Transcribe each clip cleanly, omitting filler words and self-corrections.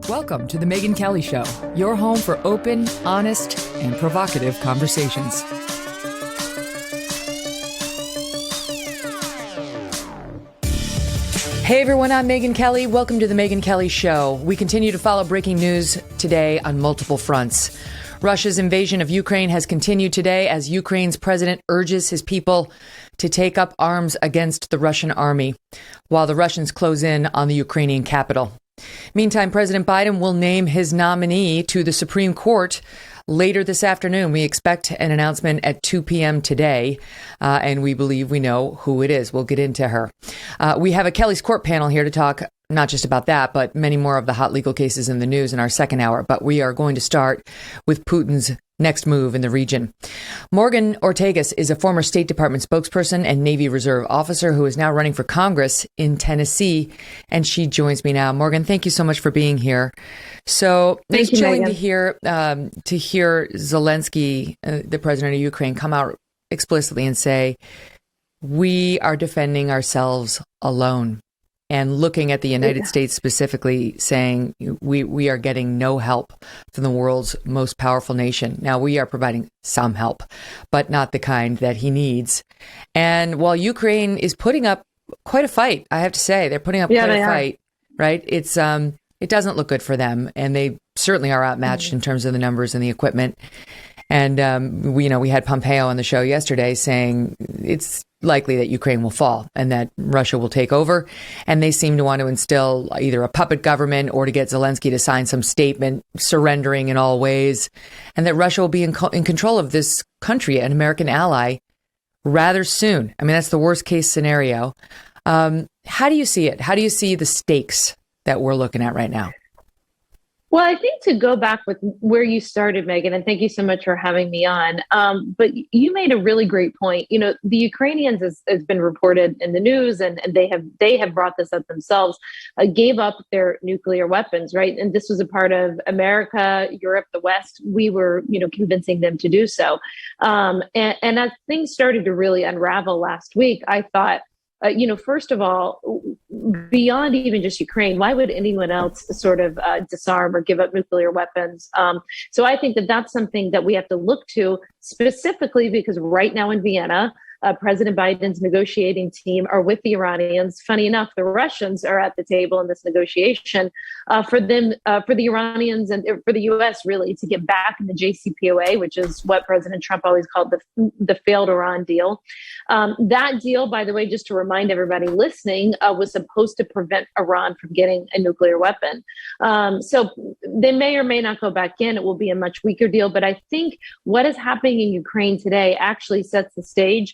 Welcome to the Megyn Kelly Show, your home for open, honest, and provocative conversations. Hey everyone, I'm Megyn Kelly. Welcome to the Megyn Kelly Show. We continue to follow breaking news today on multiple fronts. Russia's invasion of Ukraine has continued today as Ukraine's president urges his people to take up arms against the Russian army, while the Russians close in on the Ukrainian capital. Meantime, President Biden will name his nominee to the Supreme Court later this afternoon. We expect an announcement at 2 p.m. today, and we believe we know who it is. We'll get into her. We have a Kelly's Court panel here to talk not just about that, but many more of the hot legal cases in the news in our second hour. But we are going to start with Putin's next move in the region. Morgan Ortagus is a former State Department spokesperson and Navy Reserve officer who is now running for Congress in Tennessee, and she joins me now. Morgan, thank you so much for being here. So it's chilling to hear Zelensky, the president of Ukraine, come out explicitly and say, we are defending ourselves alone. And looking at the United States specifically, saying we are getting no help from the world's most powerful nation. Now, we are providing some help, but not the kind that he needs. And while Ukraine is putting up quite a fight, I have to say, they're putting up quite a fight, right? It doesn't look good for them. And they certainly are outmatched in terms of the numbers and the equipment. And, we had Pompeo on the show yesterday saying it's likely that Ukraine will fall and that Russia will take over. And they seem to want to instill either a puppet government or to get Zelensky to sign some statement surrendering in all ways, and that Russia will be in control of this country, an American ally, rather soon. I mean, that's the worst case scenario. How do you see it? How do you see the stakes that we're looking at right now? Well, I think to go back with where you started, Megyn, and thank you so much for having me on. But you made a really great point. The Ukrainians, has been reported in the news, and they have brought this up themselves, gave up their nuclear weapons, right? And this was a part of America, Europe, the West. We were, convincing them to do so. And as things started to really unravel last week, I thought, first of all, beyond even just Ukraine, why would anyone else sort of disarm or give up nuclear weapons? So I think that that's something that we have to look to specifically because right now in Vienna, President Biden's negotiating team are with the Iranians. Funny enough, the Russians are at the table in this negotiation for the Iranians and for the U.S. really to get back in the JCPOA, which is what President Trump always called the failed Iran deal. That deal, by the way, just to remind everybody listening, was supposed to prevent Iran from getting a nuclear weapon. So they may or may not go back in. It will be a much weaker deal. But I think what is happening in Ukraine today actually sets the stage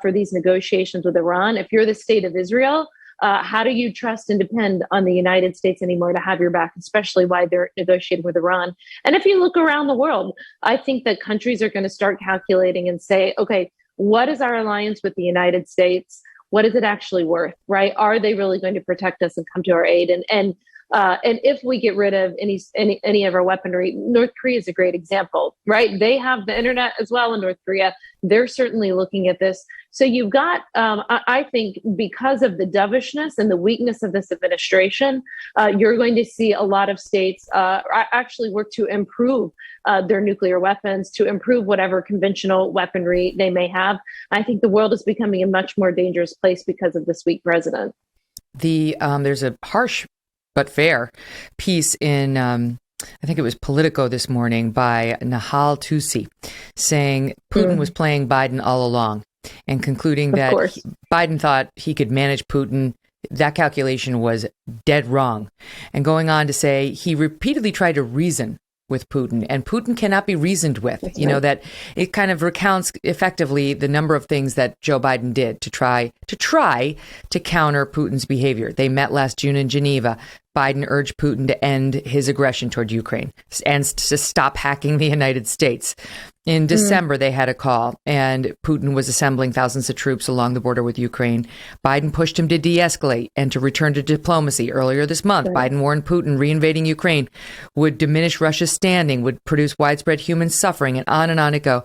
for these negotiations with Iran. If you're the state of Israel, how do you trust and depend on the United States anymore to have your back, especially while they're negotiating with Iran? And if you look around the world, I think that countries are going to start calculating and say, okay, what is our alliance with the United States? What is it actually worth, right? Are they really going to protect us and come to our aid? And if we get rid of any of our weaponry, North Korea is a great example, right? They have the internet as well in North Korea. They're certainly looking at this. So you've got, I think, because of the dovishness and the weakness of this administration, you're going to see a lot of states actually work to improve their nuclear weapons, to improve whatever conventional weaponry they may have. I think the world is becoming a much more dangerous place because of this weak president. There's a harsh but fair piece in, I think it was Politico this morning by Nahal Tusi, saying Putin was playing Biden all along and concluding that Biden thought he could manage Putin. That calculation was dead wrong. And going on to say he repeatedly tried to reason with Putin, and Putin cannot be reasoned with. That's right. That it kind of recounts effectively the number of things that Joe Biden did to try to counter Putin's behavior. They met last June in Geneva. Biden urged Putin to end his aggression toward Ukraine and to stop hacking the United States. In December, they had a call, and Putin was assembling thousands of troops along the border with Ukraine. Biden pushed him to de-escalate and to return to diplomacy. Earlier this month, Biden warned Putin reinvading Ukraine would diminish Russia's standing, would produce widespread human suffering, and on it go.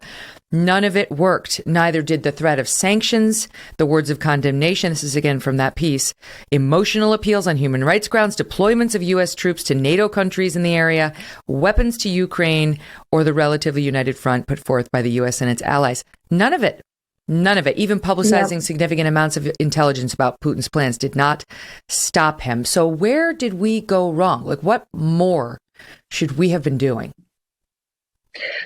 None of it worked. Neither did the threat of sanctions, the words of condemnation. This is again from that piece. Emotional appeals on human rights grounds, deployments of U.S. troops to NATO countries in the area, weapons to Ukraine, or the relatively united front put forth by the U.S. and its allies. None of it. None of it. Even publicizing significant amounts of intelligence about Putin's plans did not stop him. So where did we go wrong? Like, what more should we have been doing?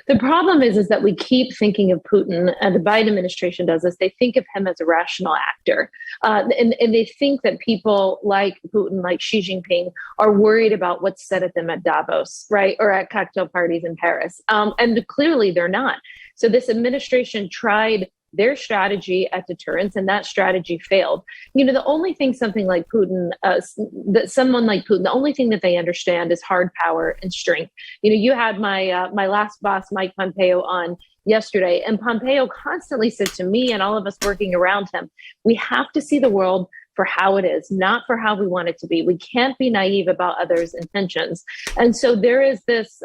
The problem is that we keep thinking of Putin, and the Biden administration does this. They think of him as a rational actor. And they think that people like Putin, like Xi Jinping, are worried about what's said at them at Davos, right? Or at cocktail parties in Paris. And clearly they're not. So this administration tried their strategy at deterrence, and that strategy failed. You know, the only thing someone like Putin, the only thing that they understand is hard power and strength. You know, you had my last boss, Mike Pompeo, on yesterday, and Pompeo constantly said to me and all of us working around him, we have to see the world for how it is, not for how we want it to be. We can't be naive about others' intentions. And so there is this,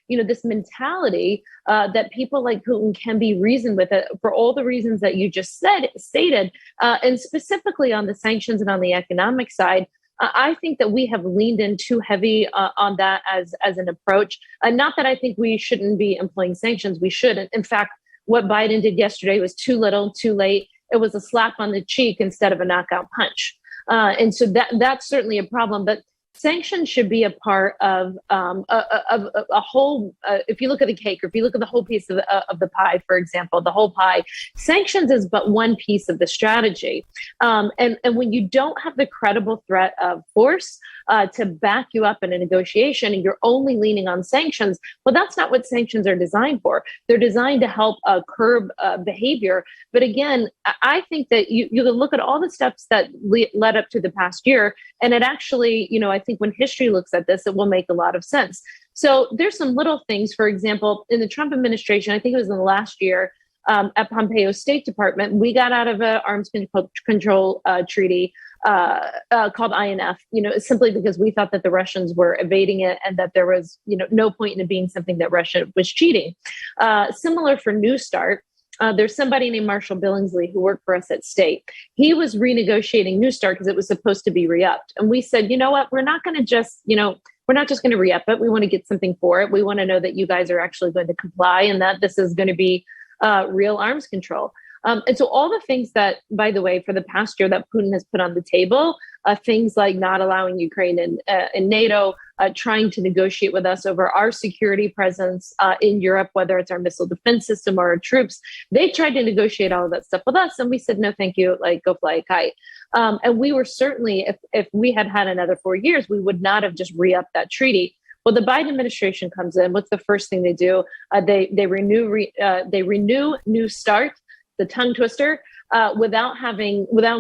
this mentality that people like Putin can be reasoned with for all the reasons that you just stated, and specifically on the sanctions and on the economic side. I think that we have leaned in too heavy on that as an approach. Not that I think we shouldn't be employing sanctions. We should. In fact, what Biden did yesterday was too little, too late. It was a slap on the cheek instead of a knockout punch. And so that's certainly a problem. But sanctions should be a part of a whole, if you look at the cake, or if you look at the whole piece of the pie, for example, the whole pie, sanctions is but one piece of the strategy. And when you don't have the credible threat of force to back you up in a negotiation, and you're only leaning on sanctions, well, that's not what sanctions are designed for. They're designed to help curb behavior. But again, I think that you can look at all the steps that led up to the past year, and it actually, I think when history looks at this, it will make a lot of sense. So there's some little things. For example, in the Trump administration, I think it was in the last year, at Pompeo's State Department, we got out of an arms control treaty called INF, simply because we thought that the Russians were evading it, and that there was, no point in it being something that Russia was cheating. Similar for New START. There's somebody named Marshall Billingsley who worked for us at State. He was renegotiating New START because it was supposed to be re-upped. And we said, you know what, we're not going to just, we're not just going to re-up it. We want to get something for it. We want to know that you guys are actually going to comply, and that this is going to be real arms control. And so all the things that, by the way, for the past year that Putin has put on the table, things like not allowing Ukraine in NATO, trying to negotiate with us over our security presence in Europe, whether it's our missile defense system or our troops, they tried to negotiate all of that stuff with us. And we said, no, thank you, go fly a kite. And we were certainly, if we had another 4 years, we would not have just re-upped that treaty. Well, the Biden administration comes in. What's the first thing they do? They renew New START, the tongue twister, without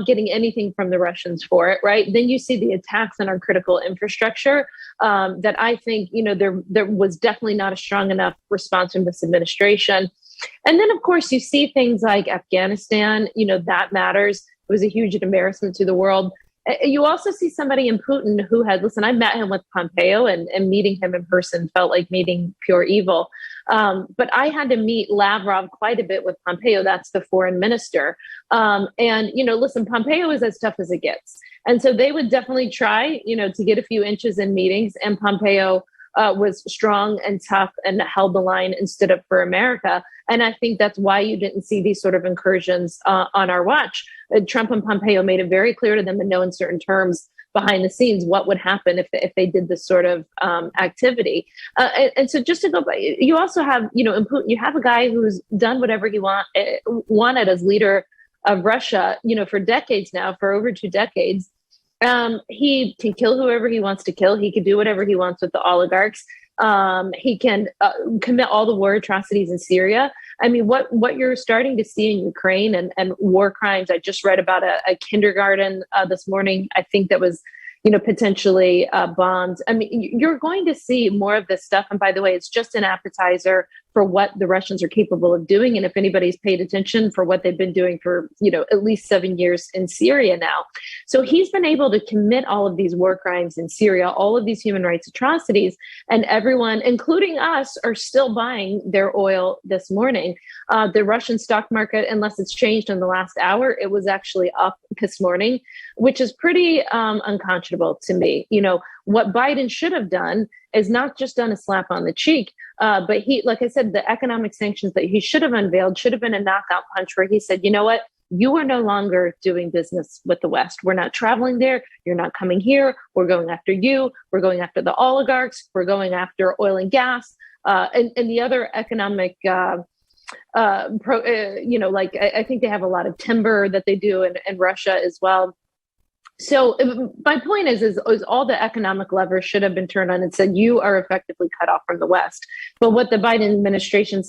getting anything from the Russians for it, right? Then you see the attacks on our critical infrastructure that I think, there was definitely not a strong enough response from this administration. And then, of course, you see things like Afghanistan, that matters. It was a huge embarrassment to the world. You also see somebody in Putin who I met him with Pompeo, and meeting him in person felt like meeting pure evil. But I had to meet Lavrov quite a bit with Pompeo. That's the foreign minister. Listen, Pompeo is as tough as it gets. And so they would definitely try, to get a few inches in meetings. And Pompeo was strong and tough and held the line and stood up for America. And I think that's why you didn't see these sort of incursions on our watch. Trump and Pompeo made it very clear to them in no uncertain terms behind the scenes what would happen if they did this sort of activity. And so just to go by, you also have, in Putin, you have a guy who's done whatever he wanted as leader of Russia, for decades now, for over 2 decades. He can kill whoever he wants to kill. He can do whatever he wants with the oligarchs. He can commit all the war atrocities in Syria. I mean, what you're starting to see in Ukraine and war crimes. I just read about a kindergarten this morning. I think that was, potentially bombed. I mean, you're going to see more of this stuff. And by the way, it's just an appetizer for what the Russians are capable of doing. And if anybody's paid attention for what they've been doing for, at least 7 years in Syria now. So he's been able to commit all of these war crimes in Syria, all of these human rights atrocities, and everyone, including us, are still buying their oil this morning. The Russian stock market, unless it's changed in the last hour, it was actually up this morning, which is pretty unconscionable to me. What Biden should have done is not just done a slap on the cheek, but he, like I said, the economic sanctions that he should have unveiled should have been a knockout punch where he said, you know what? You are no longer doing business with the West. We're not traveling there. You're not coming here. We're going after you. We're going after the oligarchs. We're going after oil and gas and the other economic I think they have a lot of timber that they do in Russia as well. So my point is all the economic levers should have been turned on and said, you are effectively cut off from the West. But what the Biden administration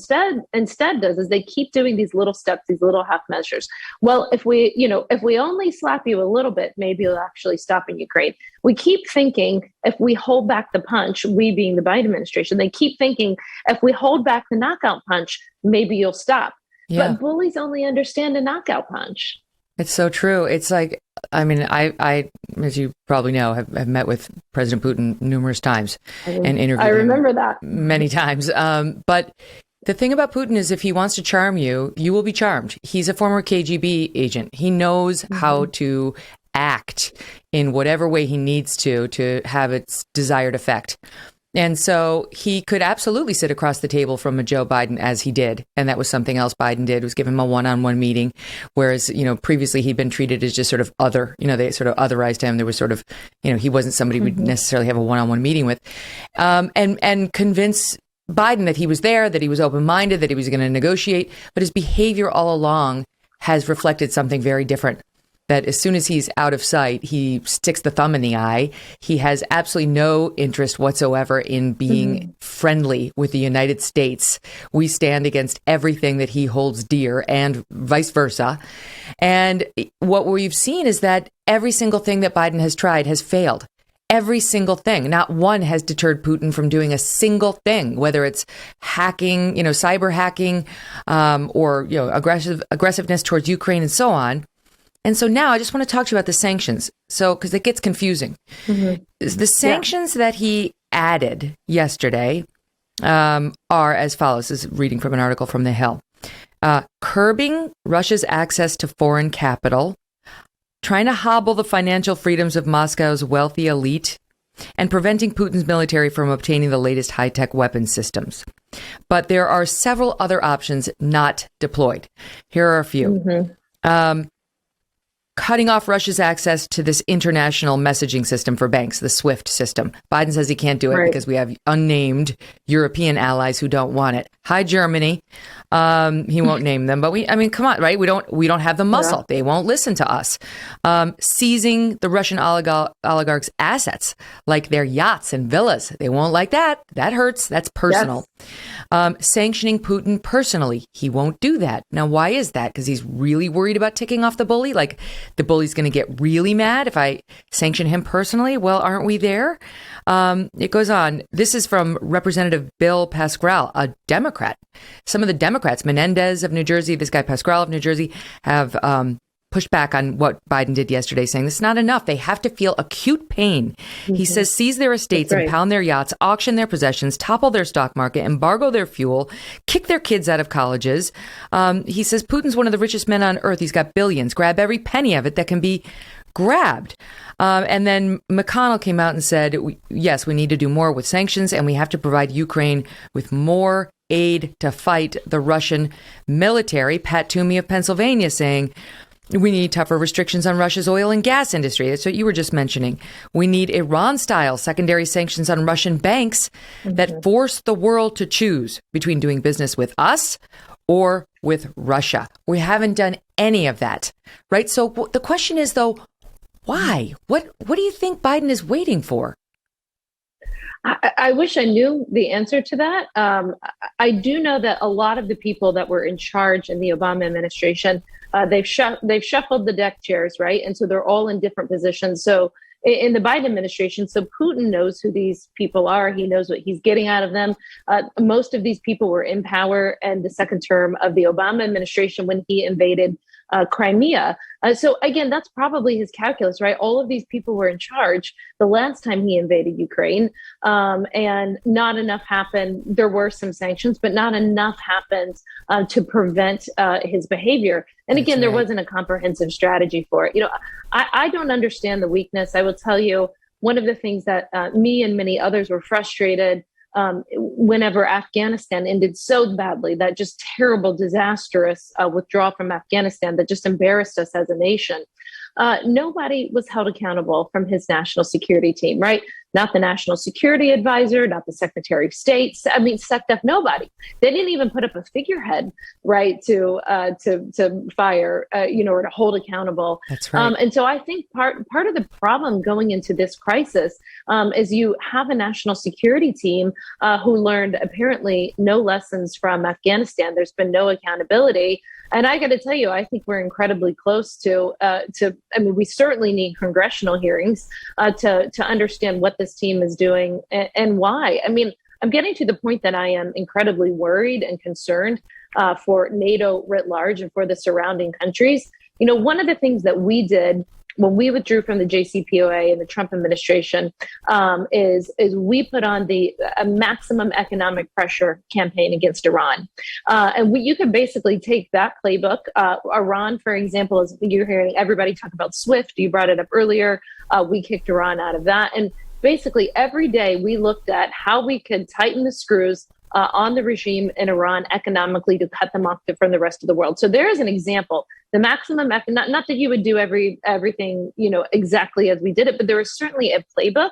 instead does is they keep doing these little steps, these little half measures. Well, if we only slap you a little bit, maybe it'll actually stop in Ukraine. We keep thinking if we hold back the punch, we being the Biden administration, they keep thinking if we hold back the knockout punch, maybe you'll stop. Yeah. But bullies only understand a knockout punch. It's so true. It's like, I as you probably know, have met with President Putin numerous times and interviewed I remember that many times. But the thing about Putin is if he wants to charm you, you will be charmed. He's a former KGB agent. He knows how to act in whatever way he needs to have its desired effect. And so he could absolutely sit across the table from a Joe Biden as he did. And that was something else Biden did, was give him a one-on-one meeting. Whereas, previously he'd been treated as just sort of other, they sort of otherized him. There was sort of, he wasn't somebody we'd necessarily have a one-on-one meeting with. And convince Biden that he was there, that he was open-minded, that he was going to negotiate. But his behavior all along has reflected something very different. That as soon as he's out of sight, he sticks the thumb in the eye. He has absolutely no interest whatsoever in being friendly with the United States. We stand against everything that he holds dear and vice versa. And what we've seen is that every single thing that Biden has tried has failed. Every single thing. Not one has deterred Putin from doing a single thing, whether it's hacking, cyber hacking, or, aggressiveness towards Ukraine and so on. And so now I just want to talk to you about the sanctions. So, because it gets confusing. The sanctions that he added yesterday are as follows. This is reading from an article from The Hill. Curbing Russia's access to foreign capital, trying to hobble the financial freedoms of Moscow's wealthy elite, and preventing Putin's military from obtaining the latest high-tech weapons systems. But there are several other options not deployed. Here are a few. Cutting off Russia's access to this international messaging system for banks, the SWIFT system. Biden says he can't do it because we have unnamed European allies who don't want it. Hi, Germany. He won't name them, but come on, right? We don't have the muscle. Yeah. They won't listen to us. Seizing the Russian oligarchs' assets, like their yachts and villas. They won't like that. That hurts. That's personal. Yes. Sanctioning Putin personally. He won't do that. Now, why is that? Because he's really worried about ticking off the bully? Like the bully's going to get really mad if I sanction him personally? Well, aren't we there? It goes on. This is from Representative Bill Pascrell, a Democrat. Some of the Democrats, Menendez of New Jersey, this guy Pascrell of New Jersey, have pushed back on what Biden did yesterday, saying this is not enough. They have to feel acute pain. He says seize their estates, impound their yachts, auction their possessions, topple their stock market, embargo their fuel, kick their kids out of colleges. He says Putin's one of the richest men on earth. He's got billions. Grab every penny of it that can be grabbed. And then McConnell came out and said, yes, we need to do more with sanctions, and we have to provide Ukraine with more aid to fight the Russian military. Pat Toomey of Pennsylvania saying, we need tougher restrictions on Russia's oil and gas industry. That's what you were just mentioning. We need Iran-style secondary sanctions on Russian banks that force the world to choose between doing business with us or with Russia. We haven't done any of that, right? So the question is, though, why? What do you think Biden is waiting for? I wish I knew the answer to that. I do know that a lot of the people that were in charge in the Obama administration, they've shuffled the deck chairs, right? And so they're all in different positions. So in the Biden administration. So Putin knows who these people are. He knows what he's getting out of them. Most of these people were in power in the second term of the Obama administration when he invaded Crimea. So again, that's probably his calculus, right? All of these people were in charge the last time he invaded Ukraine, and not enough happened. There were some sanctions, but not enough happened to prevent his behavior. And again, there wasn't a comprehensive strategy for it. I don't understand the weakness. I will tell you, one of the things that me and many others were frustrated whenever Afghanistan ended so badly, that just terrible, disastrous withdrawal from Afghanistan that just embarrassed us as a nation. Nobody was held accountable from his national security team, right? Not the national security advisor, not the Secretary of State. I mean, SecDef, nobody. They didn't even put up a figurehead, right, to fire, or to hold accountable. That's right. And so I think part of the problem going into this crisis is you have a national security team who learned apparently no lessons from Afghanistan. There's been no accountability. And I got to tell you, I think we're incredibly close to. We certainly need congressional hearings to understand what this team is doing and why. I mean, I'm getting to the point that I am incredibly worried and concerned for NATO writ large and for the surrounding countries. One of the things that we did when we withdrew from the JCPOA and the Trump administration is we put on a maximum economic pressure campaign against Iran. And you can basically take that playbook. Iran, for example, is you're hearing everybody talk about SWIFT. You brought it up earlier. We kicked Iran out of that. And basically every day we looked at how we could tighten the screws on the regime in Iran economically to cut them off from the rest of the world. So there is an example. The maximum, not that you would do everything, exactly as we did it, but there is certainly a playbook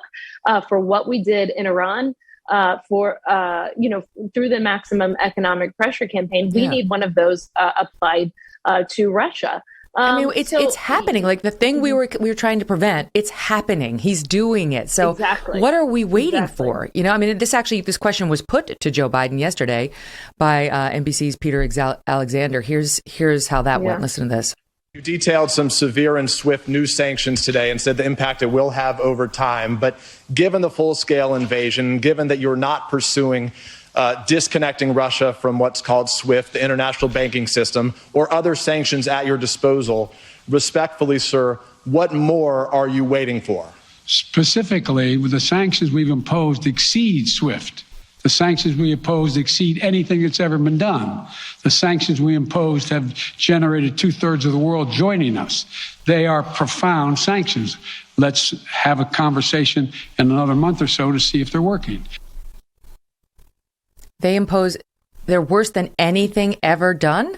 for what we did in Iran through the maximum economic pressure campaign. We need one of those applied to Russia. It's happening. Like the thing we were trying to prevent, it's happening. He's doing it. So what are we waiting for? This question was put to Joe Biden yesterday by NBC's Peter Alexander. Here's how that went. Listen to this. You detailed some severe and swift new sanctions today and said the impact it will have over time. But given the full-scale invasion, given that you're not pursuing disconnecting Russia from what's called SWIFT, the international banking system, or other sanctions at your disposal, respectfully, sir, what more are you waiting for? Specifically, the sanctions we've imposed exceed SWIFT. The sanctions we imposed exceed anything that's ever been done. The sanctions we imposed have generated 2/3 of the world joining us. They are profound sanctions. Let's have a conversation in another month or so to see if they're working. They're worse than anything ever done?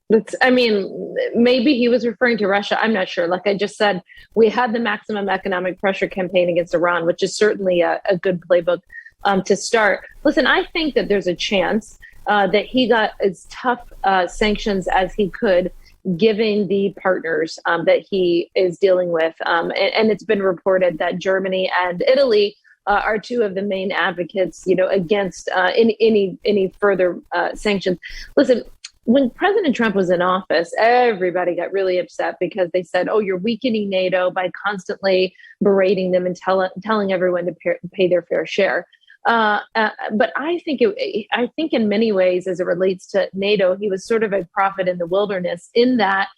Maybe he was referring to Russia. I'm not sure. Like I just said, we had the maximum economic pressure campaign against Iran, which is certainly a good playbook to start. Listen, I think that there's a chance that he got as tough sanctions as he could, given the partners that he is dealing with. And it's been reported that Germany and Italy are two of the main advocates, against any further sanctions. Listen, when President Trump was in office, everybody got really upset because they said, "Oh, you're weakening NATO by constantly berating them and telling everyone to pay their fair share." But I think in many ways, as it relates to NATO, he was sort of a prophet in the wilderness in that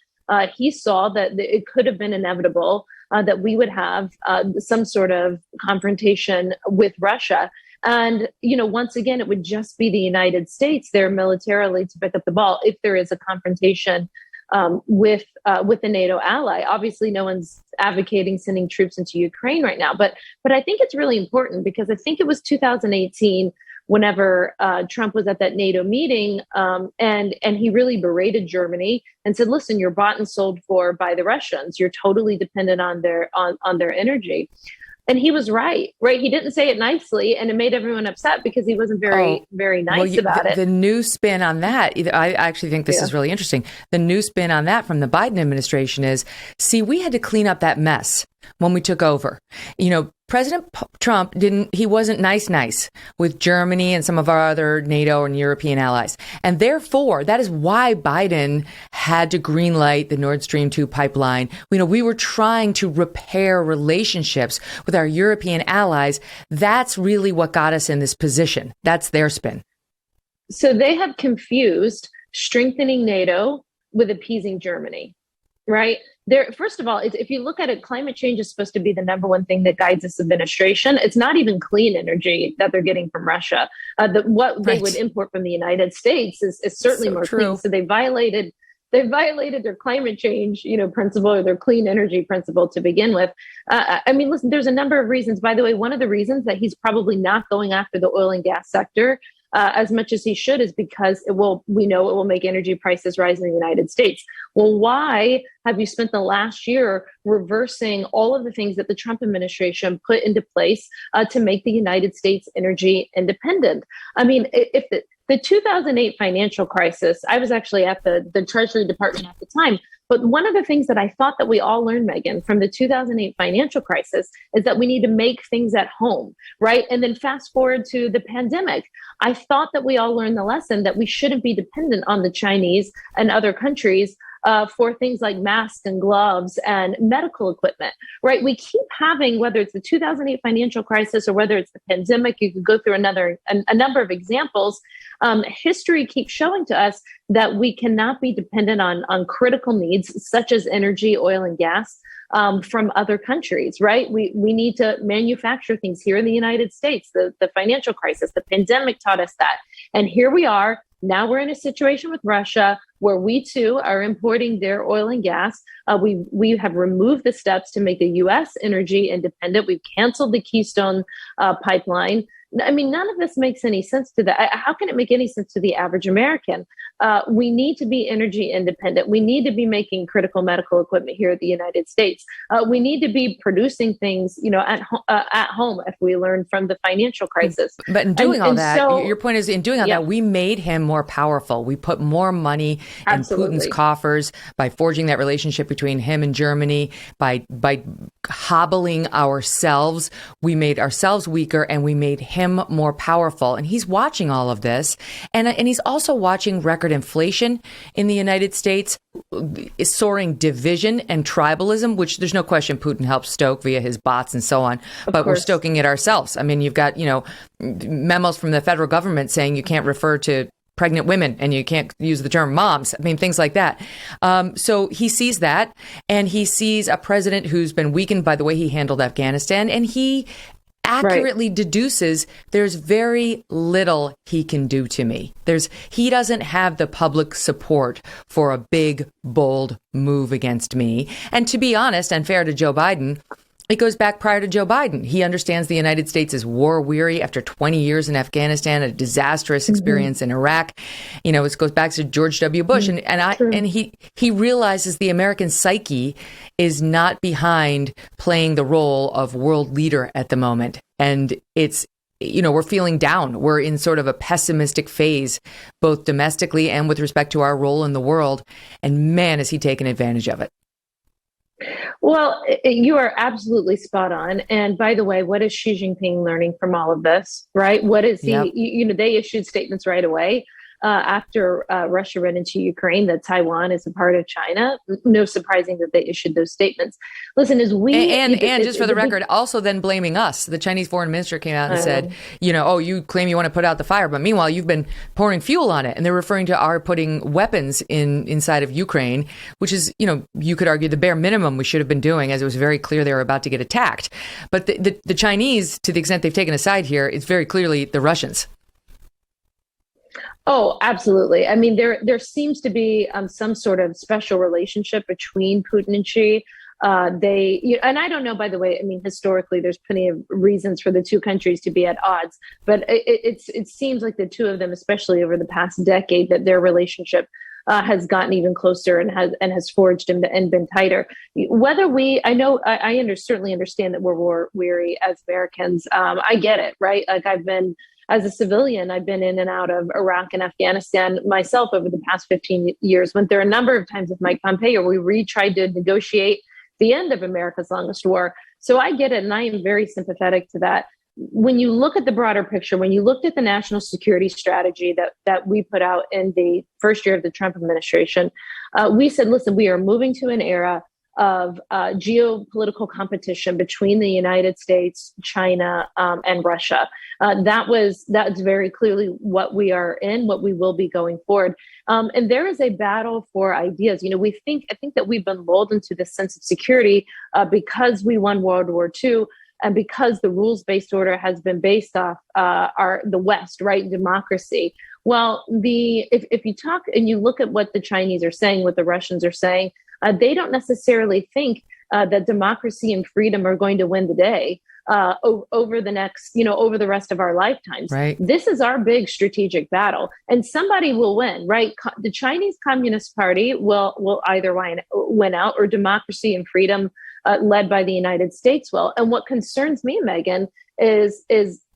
he saw that it could have been inevitable that we would have some sort of confrontation with Russia. And, once again, it would just be the United States there militarily to pick up the ball if there is a confrontation with a NATO ally. Obviously, no one's advocating sending troops into Ukraine right now. But I think it's really important because I think it was 2018 whenever Trump was at that NATO meeting, and he really berated Germany and said, "Listen, you're bought and sold for by the Russians. You're totally dependent on their energy." And he was right? He didn't say it nicely, and it made everyone upset because he wasn't very nice about it. The new spin on that, I actually think this is really interesting. The new spin on that from the Biden administration is, see, we had to clean up that mess when we took over. Trump he wasn't nice with Germany and some of our other NATO and European allies. And therefore, that is why Biden had to greenlight the Nord Stream 2 pipeline. We were trying to repair relationships with our European allies. That's really what got us in this position. That's their spin. So they have confused strengthening NATO with appeasing Germany, right? First of all, if you look at it, climate change is supposed to be the number one thing that guides this administration. It's not even clean energy that they're getting from Russia. What they would import from the United States is certainly so more true. Clean. So they violated their climate change, principle, or their clean energy principle to begin with. Listen, there's a number of reasons. By the way, one of the reasons that he's probably not going after the oil and gas sector as much as he should is because we know it will make energy prices rise in the United States. Well, why have you spent the last year reversing all of the things that the Trump administration put into place to make the United States energy independent? If the 2008 financial crisis, I was actually at the Treasury Department at the time. But one of the things that I thought that we all learned, Megyn, from the 2008 financial crisis is that we need to make things at home, right? And then fast forward to the pandemic. I thought that we all learned the lesson that we shouldn't be dependent on the Chinese and other countries for things like masks and gloves and medical equipment, right? We keep having, whether it's the 2008 financial crisis or whether it's the pandemic, you could go through a number of examples. History keeps showing to us that we cannot be dependent on critical needs such as energy, oil, and gas from other countries, right? We need to manufacture things here in the United States. The financial crisis, the pandemic taught us that. And here we are. Now we're in a situation with Russia where we too are importing their oil and gas. We have removed the steps to make the U.S. energy independent. We've canceled the Keystone pipeline. None of this makes any sense to how can it make any sense to the average American? We need to be energy independent. We need to be making critical medical equipment here at the United States. We need to be producing things, at home, if we learn from the financial crisis. But in doing all that, your point is in doing all that, we made him more powerful. We put more money in Putin's coffers by forging that relationship between him and Germany, by hobbling ourselves. We made ourselves weaker and we made him more powerful. And he's watching all of this. And he's also watching record inflation in the United States, soaring division and tribalism, which there's no question Putin helped stoke via his bots and so on. But we're stoking it ourselves. You've got, memos from the federal government saying you can't refer to pregnant women and you can't use the term moms. Things like that. So he sees that, and he sees a president who's been weakened by the way he handled Afghanistan, and he accurately deduces there's very little he can do to me. He doesn't have the public support for a big, bold move against me. And to be honest and fair to Joe Biden, it goes back prior to Joe Biden. He understands the United States is war weary after 20 years in Afghanistan, a disastrous experience in Iraq. It goes back to George W. Bush. And he realizes the American psyche is not behind playing the role of world leader at the moment. And it's, we're feeling down. We're in sort of a pessimistic phase, both domestically and with respect to our role in the world. And man, has he taken advantage of it. Well, you are absolutely spot on. And by the way, what is Xi Jinping learning from all of this, right? What is he, they issued statements right away after Russia ran into Ukraine that Taiwan is a part of China. No surprising that they issued those statements. Listen, as we and just for the record, also then blaming us. The Chinese foreign minister came out and said, you claim you want to put out the fire, but meanwhile you've been pouring fuel on it. And they're referring to our putting weapons inside of Ukraine, which is, you could argue the bare minimum we should have been doing, as it was very clear they were about to get attacked. But the Chinese, to the extent they've taken a side here, it's very clearly the Russians. Oh, absolutely. There seems to be some sort of special relationship between Putin and Xi. And I don't know, by the way, historically, there's plenty of reasons for the two countries to be at odds. But it seems like the two of them, especially over the past decade, that their relationship has gotten even closer and has forged and been tighter. I certainly understand that we're war weary as Americans. I get it, right? As a civilian, I've been in and out of Iraq and Afghanistan myself over the past 15 years. Went there a number of times with Mike Pompeo. We tried to negotiate the end of America's longest war. So I get it, and I am very sympathetic to that. When you look at the broader picture, when you looked at the national security strategy that we put out in the first year of the Trump administration, we said, listen, we are moving to an era of geopolitical competition between the United States, China, and Russia. That's very clearly what we are in, what we will be going forward. And there is a battle for ideas. I think that we've been lulled into this sense of security because we won World War II. And because the rules-based order has been based off the West, right, democracy. Well, if you talk and you look at what the Chinese are saying, what the Russians are saying, they don't necessarily think that democracy and freedom are going to win the day over the next, over the rest of our lifetimes. Right. This is our big strategic battle, and somebody will win, right? The Chinese Communist Party will either win out, or democracy and freedom led by the United States will. And what concerns me, Megyn, is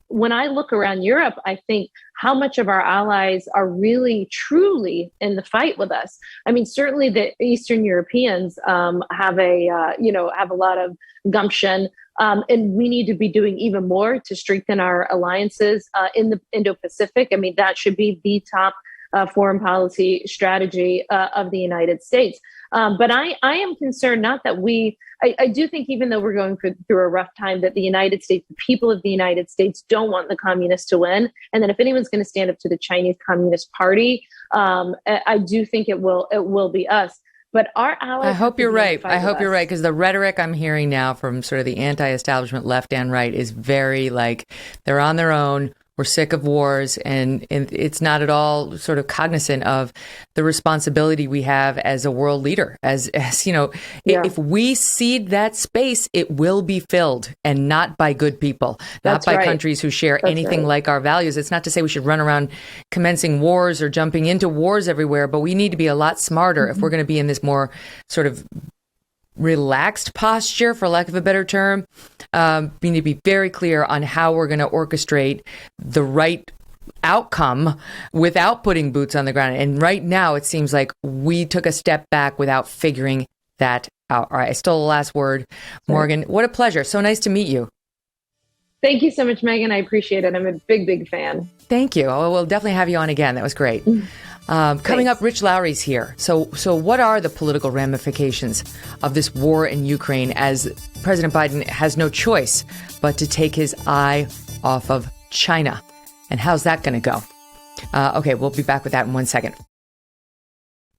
when I look around Europe, I think how much of our allies are really, truly in the fight with us. I mean, certainly the Eastern Europeans have a lot of gumption, and we need to be doing even more to strengthen our alliances in the Indo-Pacific. I mean, that should be the top foreign policy strategy of the United States. But I am concerned, not that I do think, even though we're going through a rough time, that the United States, the people of the United States, don't want the communists to win. And then if anyone's going to stand up to the Chinese Communist Party, I do think it will be us. But our allies. I hope you're right. Because the rhetoric I'm hearing now from sort of the anti-establishment left and right is very like they're on their own. We're sick of wars, and it's not at all sort of cognizant of the responsibility we have as a world leader. As if we cede that space, it will be filled, and not by good people, not by countries who share anything like our values. It's not to say we should run around commencing wars or jumping into wars everywhere, but we need to be a lot smarter if we're going to be in this more sort of relaxed posture, for lack of a better term. We need to be very clear on how we're going to orchestrate the right outcome without putting boots on the ground. And right now, it seems like we took a step back without figuring that out. All right, I stole the last word. Morgan, what a pleasure. So nice to meet you. Thank you so much, Megyn. I appreciate it. I'm a big, big fan. Thank you. We'll definitely have you on again. That was great. Coming up, Rich Lowry's here. So what are the political ramifications of this war in Ukraine, as President Biden has no choice but to take his eye off of China? And how's that going to go? Okay, we'll be back with that in 1 second.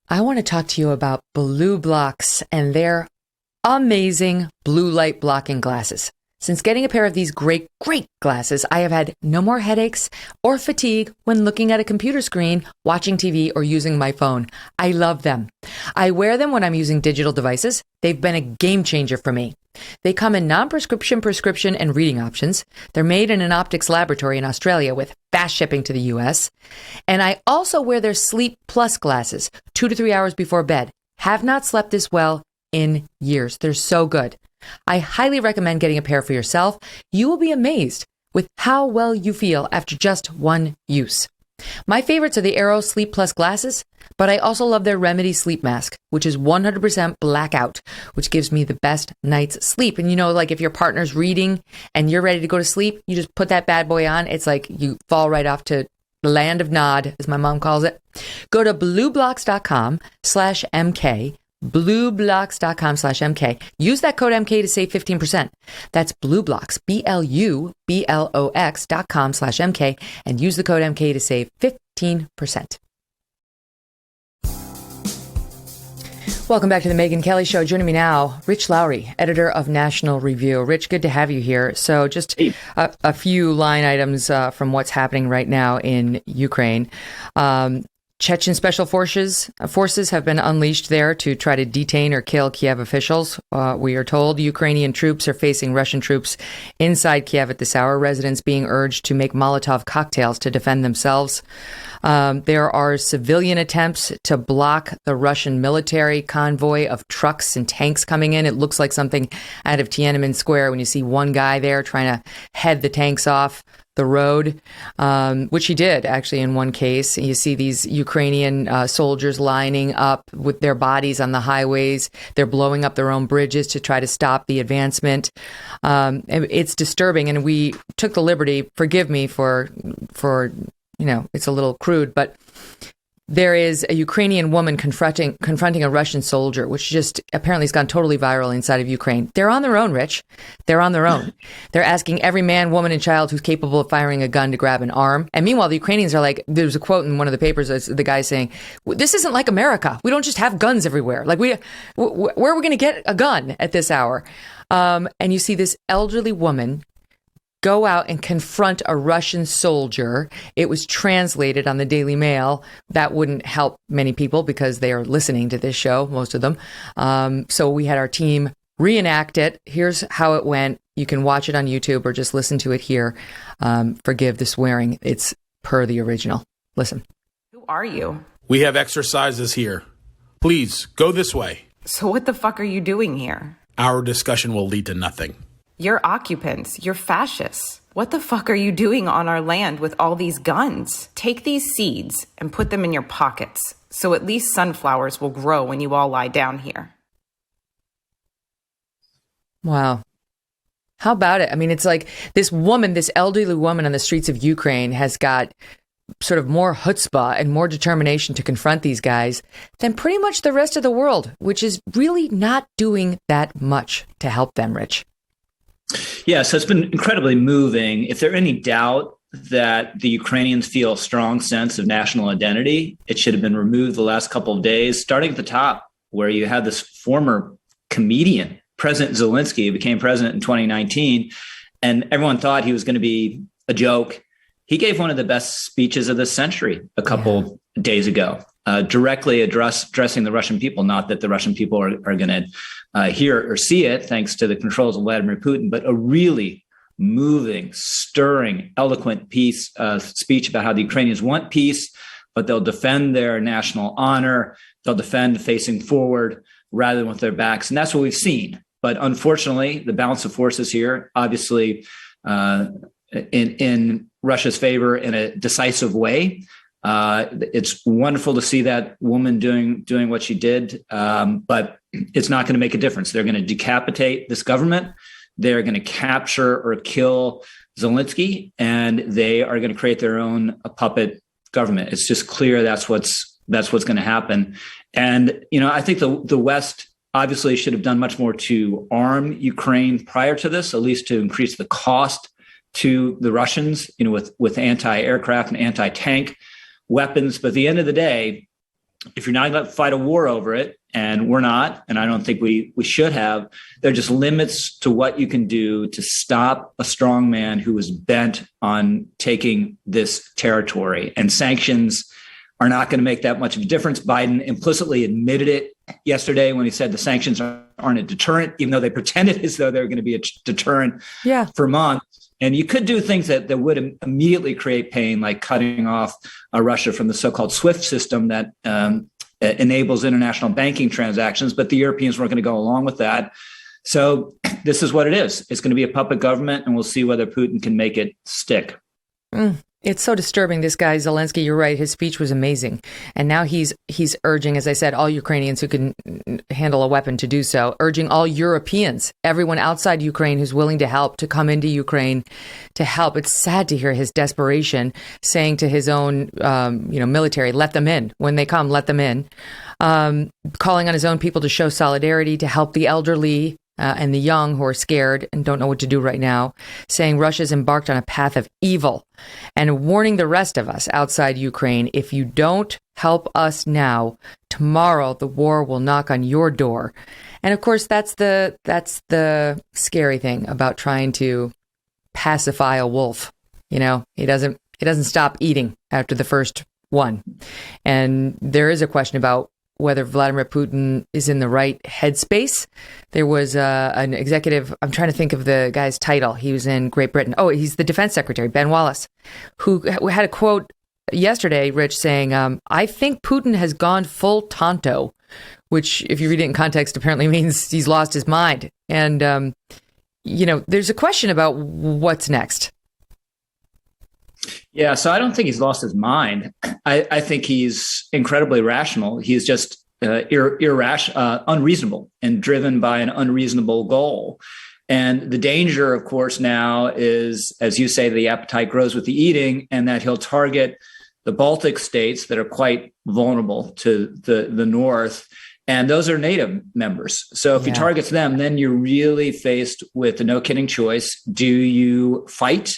I want to talk to you about Blue Blocks and their amazing blue light blocking glasses. Since getting a pair of these great glasses, I have had no more headaches or fatigue when looking at a computer screen, watching TV, or using my phone. I love them. I wear them when I'm using digital devices. They've been a game changer for me. They come in non-prescription, prescription, and reading options. They're made in an optics laboratory in Australia with fast shipping to the US. And I also wear their Sleep Plus glasses 2 to 3 hours before bed. Have not slept this well in years. They're so good. I highly recommend getting a pair for yourself. You will be amazed with how well you feel after just one use. My favorites are the Aero Sleep Plus glasses, but I also love their Remedy sleep mask, which is 100% blackout, which gives me the best night's sleep. And like if your partner's reading and you're ready to go to sleep, you just put that bad boy on. It's like you fall right off to the land of Nod, as my mom calls it. Go to blueblocks.com/MK. blueblocks.com/MK. Use that code MK to save 15%. That's BlueBlocks, BLUBLOX.com/MK, and use the code MK to save 15%. Welcome back to the Megyn Kelly Show. Joining me now, Rich Lowry, editor of National Review. Rich, good to have you here. So just a few line items from what's happening right now in Ukraine. Chechen special forces have been unleashed there to try to detain or kill Kiev officials. We are told Ukrainian troops are facing Russian troops inside Kiev at this hour, residents being urged to make Molotov cocktails to defend themselves. There are civilian attempts to block the Russian military convoy of trucks and tanks coming in. It looks like something out of Tiananmen Square when you see one guy there trying to head the tanks off. the road, which he did actually in one case. You see these Ukrainian soldiers lining up with their bodies on the highways. They're blowing up their own bridges to try to stop the advancement. It's disturbing, and we took the liberty, forgive me for it's a little crude, but there is a Ukrainian woman confronting a Russian soldier, which just apparently has gone totally viral inside of Ukraine. They're on their own, Rich. They're on their own. They're asking every man, woman, and child who's capable of firing a gun to grab an arm. And meanwhile, the Ukrainians are like, there's a quote in one of the papers, the guy saying, this isn't like America. We don't just have guns everywhere. Like, where are we going to get a gun at this hour? And you see this elderly woman go out and confront a Russian soldier. It was translated on the Daily Mail. That wouldn't help many people because they are listening to this show, most of them. So we had our team reenact it. Here's how it went. You can watch it on YouTube or just listen to it here. Forgive the swearing. It's per the original. Listen. Who are you? We have exercises here. Please go this way. So what the fuck are you doing here? Our discussion will lead to nothing. You're occupants. You're fascists. What the fuck are you doing on our land with all these guns? Take these seeds and put them in your pockets, so at least sunflowers will grow when you all lie down here. Wow. How about it? I mean, it's like this woman, this elderly woman on the streets of Ukraine has got sort of more chutzpah and more determination to confront these guys than pretty much the rest of the world, which is really not doing that much to help them, Rich. Yeah, so it's been incredibly moving. If there's any doubt that the Ukrainians feel a strong sense of national identity, it should have been removed the last couple of days, starting at the top, where you had this former comedian, President Zelensky, who became president in 2019, and everyone thought he was going to be a joke. He gave one of the best speeches of the century a couple days ago, directly addressing the Russian people. Not that the Russian people are going to hear or see it, thanks to the controls of Vladimir Putin, but a really moving, stirring, eloquent speech about how the Ukrainians want peace, but they'll defend their national honor. They'll defend facing forward rather than with their backs. And that's what we've seen. But unfortunately, the balance of forces here, obviously, in Russia's favor in a decisive way. It's wonderful to see that woman doing what she did, but it's not going to make a difference. They're going to decapitate this government. They're going to capture or kill Zelensky, and they are going to create their own puppet government. It's just clear that's what's going to happen. And I think the West obviously should have done much more to arm Ukraine prior to this, at least to increase the cost to the Russians, with anti-aircraft and anti-tank weapons. But at the end of the day, if you're not going to fight a war over it, and we're not, and I don't think we should have, there are just limits to what you can do to stop a strong man who is bent on taking this territory. And sanctions are not going to make that much of a difference. Biden implicitly admitted it yesterday when he said the sanctions aren't a deterrent, even though they pretended as though they were going to be a deterrent for months. And you could do things that would immediately create pain, like cutting off Russia from the so-called SWIFT system that enables international banking transactions. But the Europeans weren't going to go along with that. So this is what it is. It's going to be a puppet government, and we'll see whether Putin can make it stick. It's so disturbing. This guy, Zelensky, you're right. His speech was amazing. And now he's urging, as I said, all Ukrainians who can handle a weapon to do so, urging all Europeans, everyone outside Ukraine who's willing to help, to come into Ukraine to help. It's sad to hear his desperation, saying to his own, military, let them in. When they come, let them in. Calling on his own people to show solidarity, to help the elderly, and the young who are scared and don't know what to do right now, saying Russia's embarked on a path of evil, and warning the rest of us outside Ukraine, if you don't help us now, tomorrow the war will knock on your door. And of course, that's the scary thing about trying to pacify a wolf. He doesn't stop eating after the first one. And there is a question about whether Vladimir Putin is in the right headspace. There was an executive, I'm trying to think of the guy's title. He was in Great Britain. Oh, he's the defense secretary, Ben Wallace, who had a quote yesterday, Rich, saying, I think Putin has gone full Tonto, which, if you read it in context, apparently means he's lost his mind. And, there's a question about what's next. Yeah, so I don't think he's lost his mind. I think he's incredibly rational. He's just unreasonable and driven by an unreasonable goal. And the danger, of course, now is, as you say, the appetite grows with the eating, and that he'll target the Baltic states that are quite vulnerable to the north. And those are NATO members. So if he targets them, then you're really faced with a no kidding choice. Do you fight,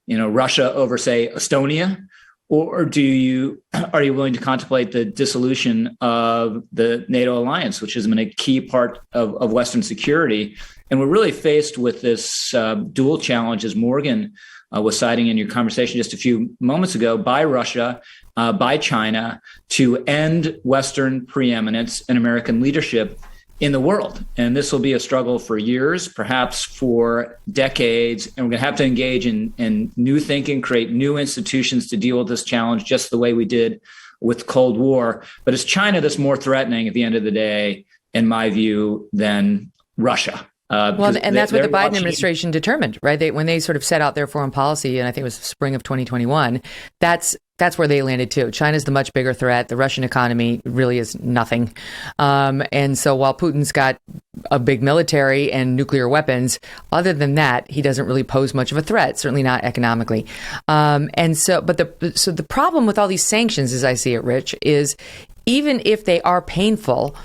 Russia over, say, Estonia? Or are you willing to contemplate the dissolution of the NATO alliance, which has been a key part of Western security? And we're really faced with this dual challenge, as Morgan was citing in your conversation just a few moments ago, by Russia, by China, to end Western preeminence and American leadership in the world. And this will be a struggle for years, perhaps for decades. And we're going to have to engage in new thinking, create new institutions to deal with this challenge, just the way we did with the Cold War. But it's China that's more threatening at the end of the day, in my view, than Russia. And that's what the Biden administration determined, right? When they sort of set out their foreign policy, and I think it was spring of 2021, that's where they landed too. China's the much bigger threat. The Russian economy really is nothing. And so while Putin's got a big military and nuclear weapons, other than that, he doesn't really pose much of a threat, certainly not economically. So the problem with all these sanctions, as I see it, Rich, is even if they are painful,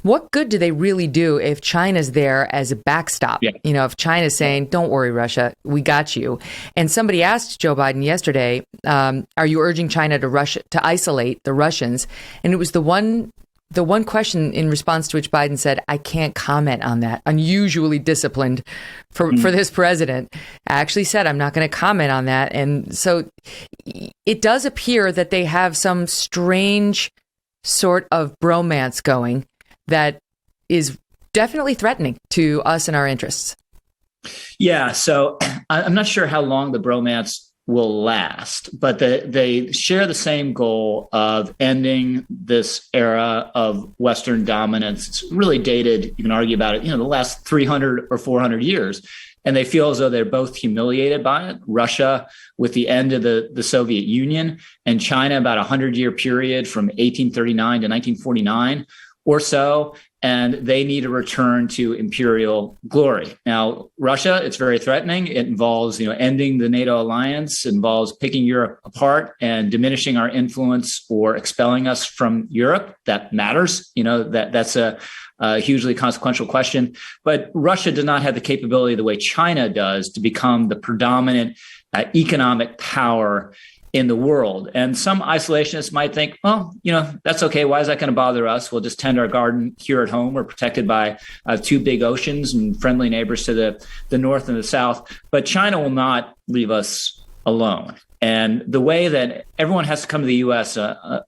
what good do they really do if China's there as a backstop? Yeah. If China's saying, don't worry, Russia, we got you. And somebody asked Joe Biden yesterday, are you urging China to isolate the Russians? And it was the one question in response to which Biden said, I can't comment on that. Unusually disciplined for this president. I actually said, I'm not going to comment on that. And so it does appear that they have some strange sort of bromance going that is definitely threatening to us and our interests. Yeah, so I'm not sure how long the bromance will last, but they share the same goal of ending this era of Western dominance. It's really dated, you can argue about it, the last 300 or 400 years. And they feel as though they're both humiliated by it. Russia with the end of the Soviet Union, and China about a 100-year period from 1839 to 1949. Or so, and they need a return to imperial glory. Now, Russia, it's very threatening. It involves, ending the NATO alliance, involves picking Europe apart and diminishing our influence or expelling us from Europe. That matters. That's a hugely consequential question. But Russia does not have the capability the way China does to become the predominant economic power in the world. And some isolationists might think, that's okay. Why is that going to bother us? We'll just tend our garden here at home. We're protected by two big oceans and friendly neighbors to the north and the south. But China will not leave us alone. And the way that everyone has to come to the U.S.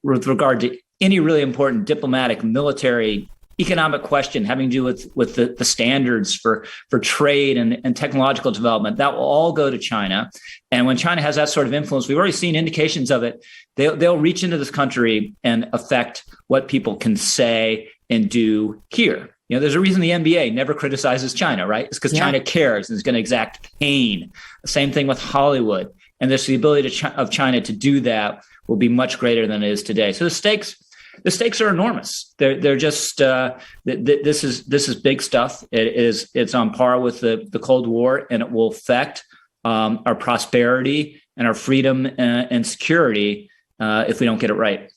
With regard to any really important diplomatic, military, economic question having to do with the standards for trade and technological development, that will all go to China. And when China has that sort of influence, we've already seen indications of it. They'll reach into this country and affect what people can say and do here. There's a reason the NBA never criticizes China, right? It's because China cares and is going to exact pain. The same thing with Hollywood. And the ability of China to do that will be much greater than it is today. So the stakes are enormous. They're just this is big stuff. It's on par with the Cold War, and it will affect our prosperity and our freedom and security if we don't get it right.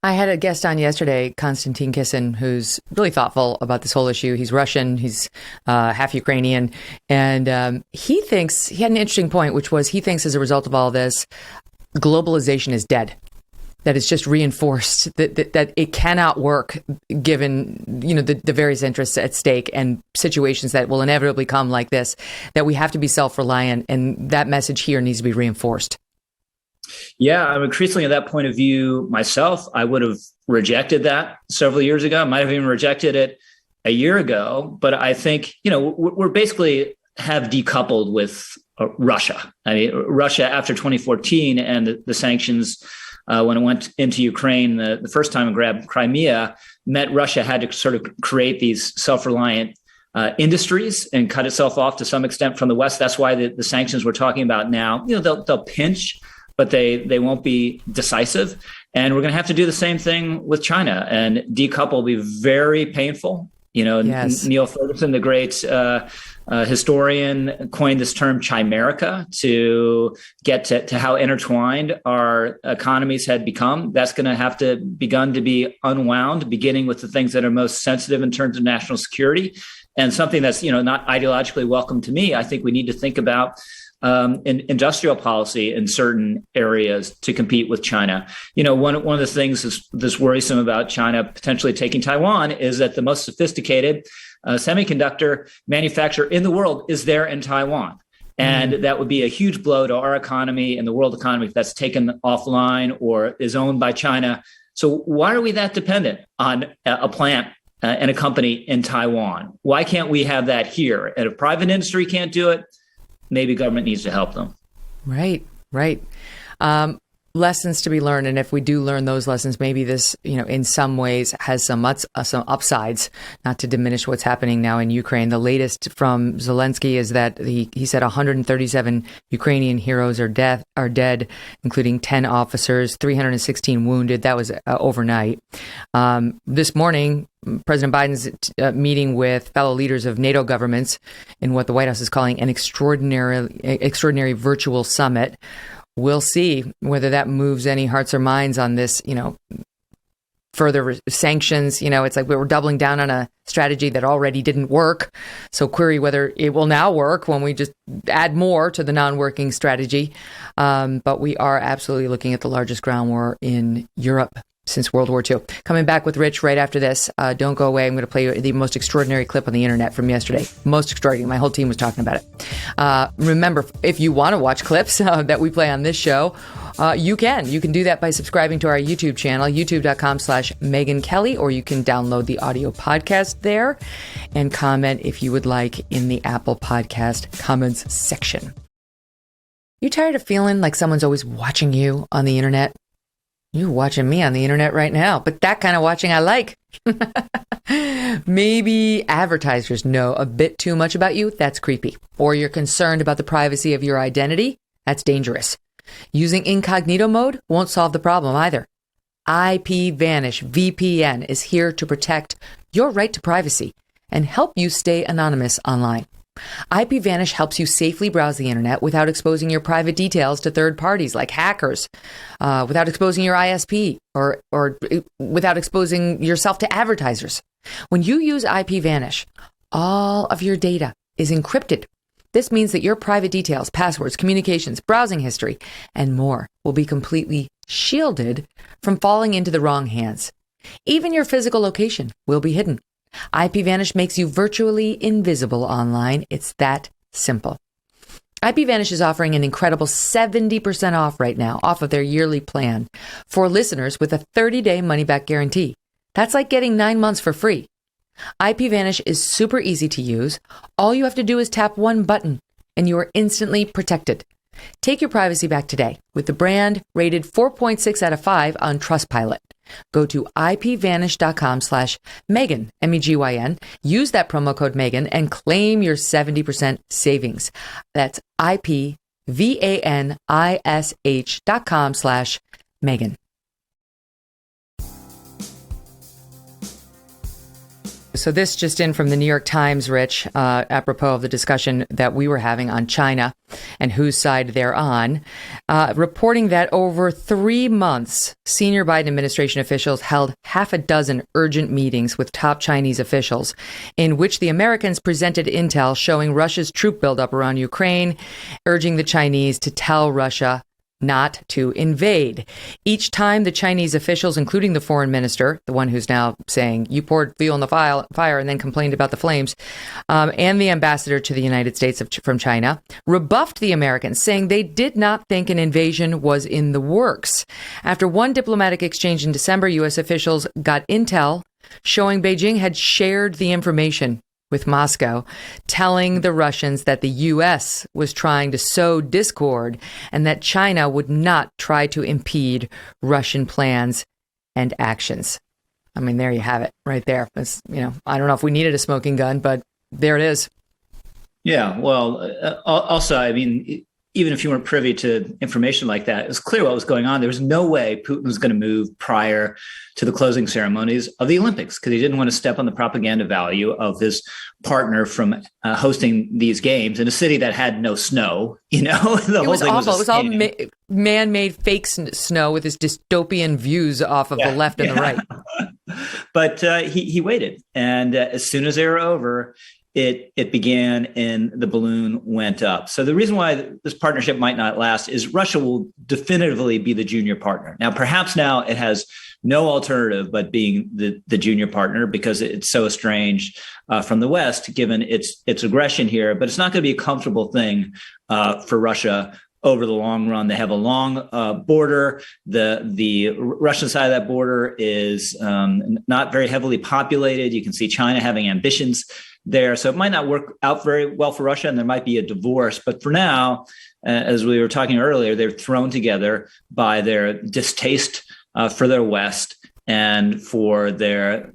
I had a guest on yesterday, Konstantin Kisin, who's really thoughtful about this whole issue. He's Russian, he's half Ukrainian, and he had an interesting point, which was he thinks as a result of all this, globalization is dead. That it's just reinforced that it cannot work given, the various interests at stake and situations that will inevitably come like this, that we have to be self-reliant, and that message here needs to be reinforced. Yeah, I'm increasingly at that point of view myself. I would have rejected that several years ago. I might have even rejected it a year ago. But I think, we're basically have decoupled with Russia. I mean, Russia after 2014 and the sanctions when it went into Ukraine the first time and grabbed Crimea, meant Russia had to sort of create these self-reliant industries and cut itself off to some extent from the West. That's why the sanctions we're talking about now, they'll pinch but they won't be decisive. And we're going to have to do the same thing with China, and decouple will be very painful. Yes. Neil Ferguson, the great historian, coined this term chimerica to get to how intertwined our economies had become. That's going to have to begun to be unwound, beginning with the things that are most sensitive in terms of national security, and something that's not ideologically welcome to me. I think we need to think about in industrial policy in certain areas to compete with China. One of the things that's worrisome about China potentially taking Taiwan is that the most sophisticated semiconductor manufacturer in the world is there in Taiwan. And that would be a huge blow to our economy and the world economy if that's taken offline or is owned by China. So why are we that dependent on a plant and a company in Taiwan? Why can't we have that here? And if private industry can't do it, maybe government needs to help them. Right. Lessons to be learned. And if we do learn those lessons, maybe this, in some ways has some upsides, not to diminish what's happening now in Ukraine. The latest from Zelensky is that he said 137 Ukrainian heroes are dead, including 10 officers, 316 wounded. That was overnight. This morning, President Biden's meeting with fellow leaders of NATO governments in what the White House is calling an extraordinary virtual summit. We'll see whether that moves any hearts or minds on this, further sanctions. It's like we were doubling down on a strategy that already didn't work. So query whether it will now work when we just add more to the non-working strategy. But we are absolutely looking at the largest ground war in Europe since World War II. Coming back with Rich right after this. Don't go away. I'm going to play you the most extraordinary clip on the internet from yesterday. Most extraordinary. My whole team was talking about it. Remember, if you want to watch clips that we play on this show, you can. You can do that by subscribing to our YouTube channel, youtube.com/Megyn Kelly, or you can download the audio podcast there and comment if you would like in the Apple Podcast comments section. You tired of feeling like someone's always watching you on the internet? You're watching me on the internet right now, but that kind of watching I like. Maybe advertisers know a bit too much about you. That's creepy. Or you're concerned about the privacy of your identity. That's dangerous. Using incognito mode won't solve the problem either. Ipvanish Vpn is here to protect your right to privacy and help you stay anonymous online. Ipvanish helps you safely browse the internet without exposing your private details to third parties like hackers, without exposing your ISP or without exposing yourself to advertisers. When you use Ipvanish, all of your data is encrypted. This means that your private details, passwords, communications, browsing history, and more will be completely shielded from falling into the wrong hands. Even your physical location will be hidden. Ipvanish makes you virtually invisible online. It's that simple. Ipvanish is offering an incredible 70% off right now, off of their yearly plan, for listeners with a 30-day money-back guarantee. That's like getting 9 months for free. Ipvanish is super easy to use. All you have to do is tap one button, and you are instantly protected. Take your privacy back today with the brand rated 4.6 out of 5 on Trustpilot. Go to ipvanish.com/Megyn, Megyn. Use that promo code Megyn and claim your 70% savings. That's ipvanish.com/Megyn. So this just in from the New York Times, Rich, apropos of the discussion that we were having on China and whose side they're on, reporting that over 3 months, senior Biden administration officials held half a dozen urgent meetings with top Chinese officials in which the Americans presented intel showing Russia's troop buildup around Ukraine, urging the Chinese to tell Russia not to invade. Each time the Chinese officials, including the foreign minister, the one who's now saying you poured fuel on the fire and then complained about the flames, and the ambassador to the United States from China, rebuffed the Americans, saying they did not think an invasion was in the works. After one diplomatic exchange in December, U.S. officials got intel showing Beijing had shared the information with Moscow, telling the Russians that the U.S. was trying to sow discord and that China would not try to impede Russian plans and actions. I mean, there you have it right there. It's, I don't know if we needed a smoking gun, but there it is. Yeah, well, also, I mean, even if you weren't privy to information like that, it was clear what was going on. There was no way Putin was going to move prior to the closing ceremonies of the Olympics because he didn't want to step on the propaganda value of his partner from hosting these games in a city that had no snow. You know, it was awful. It was all man-made fake snow with his dystopian views off of the left and the right. But he waited, and as soon as they were over, it began and the balloon went up. So the reason why this partnership might not last is Russia will definitively be the junior partner. Now, perhaps now it has no alternative but being the junior partner because it's so estranged from the West, given its aggression here. But it's not going to be a comfortable thing for Russia over the long run. They have a long border. The Russian side of that border is not very heavily populated. You can see China having ambitions there. So it might not work out very well for Russia, and there might be a divorce. But for now, as we were talking earlier, they're thrown together by their distaste for their West and for their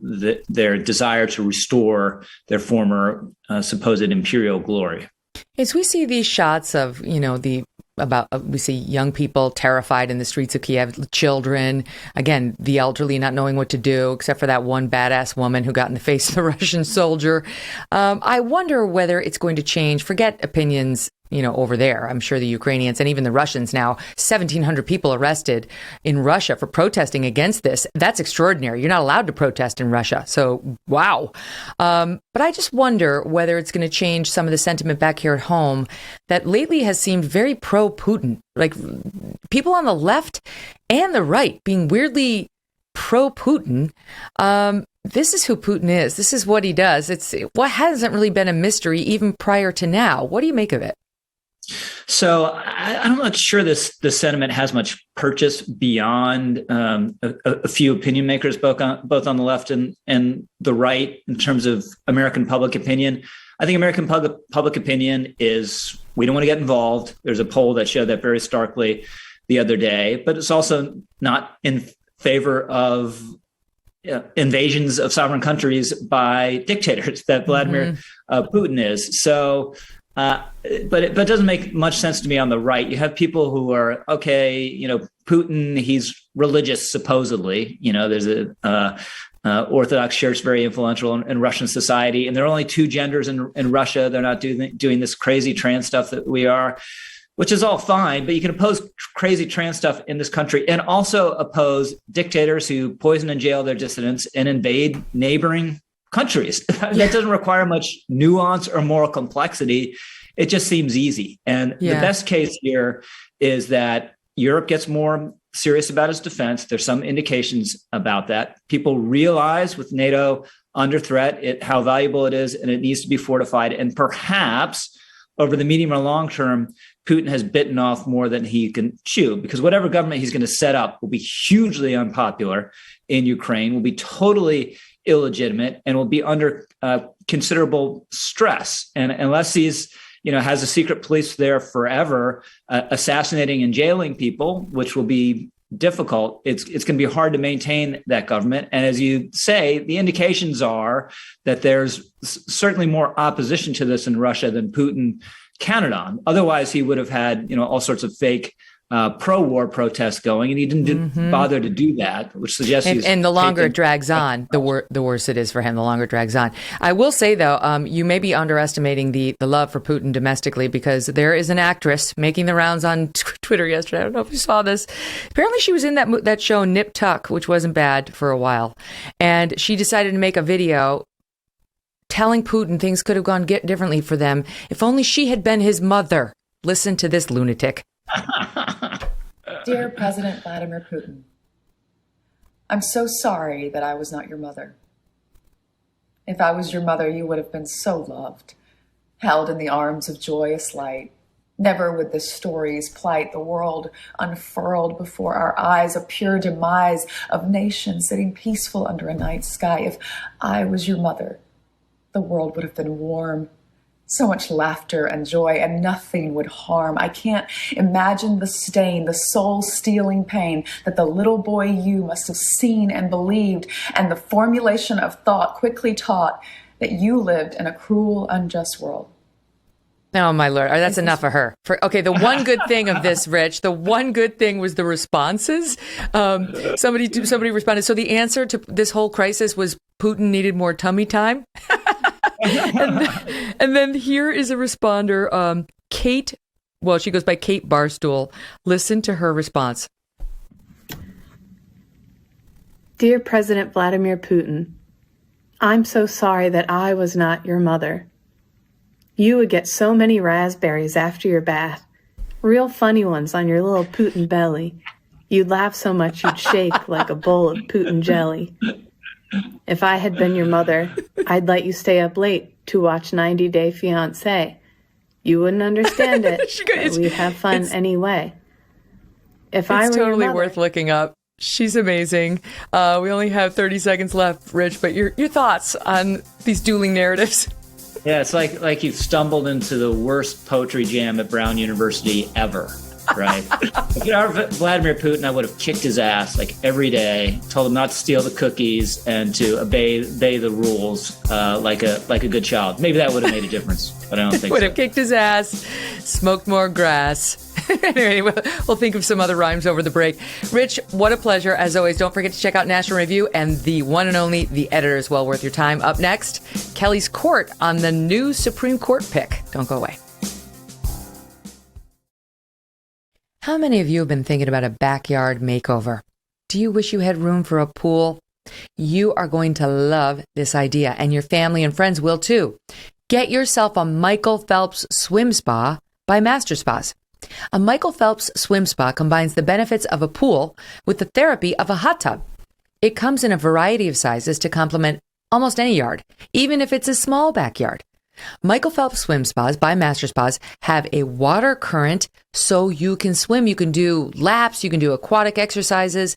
desire to restore their former supposed imperial glory. As we see these shots of, we see young people terrified in the streets of Kiev, children, again, the elderly not knowing what to do, except for that one badass woman who got in the face of the Russian soldier. I wonder whether it's going to change. Forget opinions, over there. I'm sure the Ukrainians and even the Russians now, 1,700 people arrested in Russia for protesting against this. That's extraordinary. You're not allowed to protest in Russia. So, wow. But I just wonder whether it's going to change some of the sentiment back here at home that lately has seemed very pro-Putin. Like people on the left and the right being weirdly pro-Putin. This is who Putin is. This is what he does. It's what hasn't really been a mystery even prior to now. What do you make of it? So I'm not sure the sentiment has much purchase beyond a few opinion makers, both on the left and the right, in terms of American public opinion. I think American public opinion is we don't want to get involved. There's a poll that showed that very starkly the other day, but it's also not in favor of invasions of sovereign countries by dictators that Vladimir Putin is. So. But it doesn't make much sense to me on the right. You have people who are, Putin, he's religious, supposedly. There's a Orthodox church very influential in Russian society. And there are only two genders in Russia. They're not doing this crazy trans stuff that we are, which is all fine. But you can oppose crazy trans stuff in this country and also oppose dictators who poison and jail their dissidents and invade neighboring countries. That doesn't require much nuance or moral complexity. It just seems easy. And the best case here is that Europe gets more serious about its defense. There's some indications about that. People realize with NATO under threat how valuable it is, and it needs to be fortified. And perhaps over the medium or long term, Putin has bitten off more than he can chew, because whatever government he's going to set up will be hugely unpopular in Ukraine, will be totally illegitimate, and will be under considerable stress. And unless he's, has a secret police there forever, assassinating and jailing people, which will be difficult, it's going to be hard to maintain that government. And as you say, the indications are that there's certainly more opposition to this in Russia than Putin counted on. Otherwise, he would have had, all sorts of fake pro-war protests going, and he didn't bother to do that, which suggests and the longer it drags on, the worse it is for him. The longer it drags on. I will say though, you may be underestimating the love for Putin domestically, because there is an actress making the rounds on Twitter yesterday. I don't know if you saw this. Apparently, she was in that show Nip Tuck, which wasn't bad for a while, and she decided to make a video telling Putin things could have gone differently for them if only she had been his mother. Listen to this lunatic. Dear President Vladimir Putin, I'm so sorry that I was not your mother. If I was your mother, you would have been so loved, held in the arms of joyous light. Never would the stories plight the world unfurled before our eyes, a pure demise of nations sitting peaceful under a night sky. If I was your mother, the world would have been warm. So much laughter and joy, and nothing would harm. I can't imagine the stain, the soul-stealing pain that the little boy you must have seen and believed, and the formulation of thought quickly taught that you lived in a cruel, unjust world. Oh, my Lord. That's enough of her. Okay, the one good thing of this, Rich, the one good thing was the responses. Somebody responded. So the answer to this whole crisis was Putin needed more tummy time. and then here is a responder, Kate. Well, she goes by Kate Barstool. Listen to her response. Dear President Vladimir Putin, I'm so sorry that I was not your mother. You would get so many raspberries after your bath, real funny ones on your little Putin belly. You'd laugh so much you'd shake like a bowl of Putin jelly. If I had been your mother, I'd let you stay up late to watch 90 Day Fiancé. You wouldn't understand it, but we'd have fun anyway. If I were totally your mother, worth looking up. She's amazing. We only have 30 seconds left, Rich, but your thoughts on these dueling narratives? Yeah, it's like you've stumbled into the worst poetry jam at Brown University ever, right? If you were Vladimir Putin, I would have kicked his ass like every day, told him not to steal the cookies and to obey the rules like a good child. Maybe that would have made a difference, but I don't think would have kicked his ass, smoked more grass. Anyway, we'll think of some other rhymes over the break. Rich, what a pleasure. As always, don't forget to check out National Review and the one and only The Editor is well worth your time. Up next, Kelly's Court on the new Supreme Court pick. Don't go away. How many of you have been thinking about a backyard makeover? Do you wish you had room for a pool? You are going to love this idea, and your family and friends will too. Get yourself a Michael Phelps swim spa by Master Spas. A Michael Phelps swim spa combines the benefits of a pool with the therapy of a hot tub. It comes in a variety of sizes to complement almost any yard, even if it's a small backyard. Michael Phelps swim spas by Master Spas have a water current so you can swim, you can do laps, you can do aquatic exercises,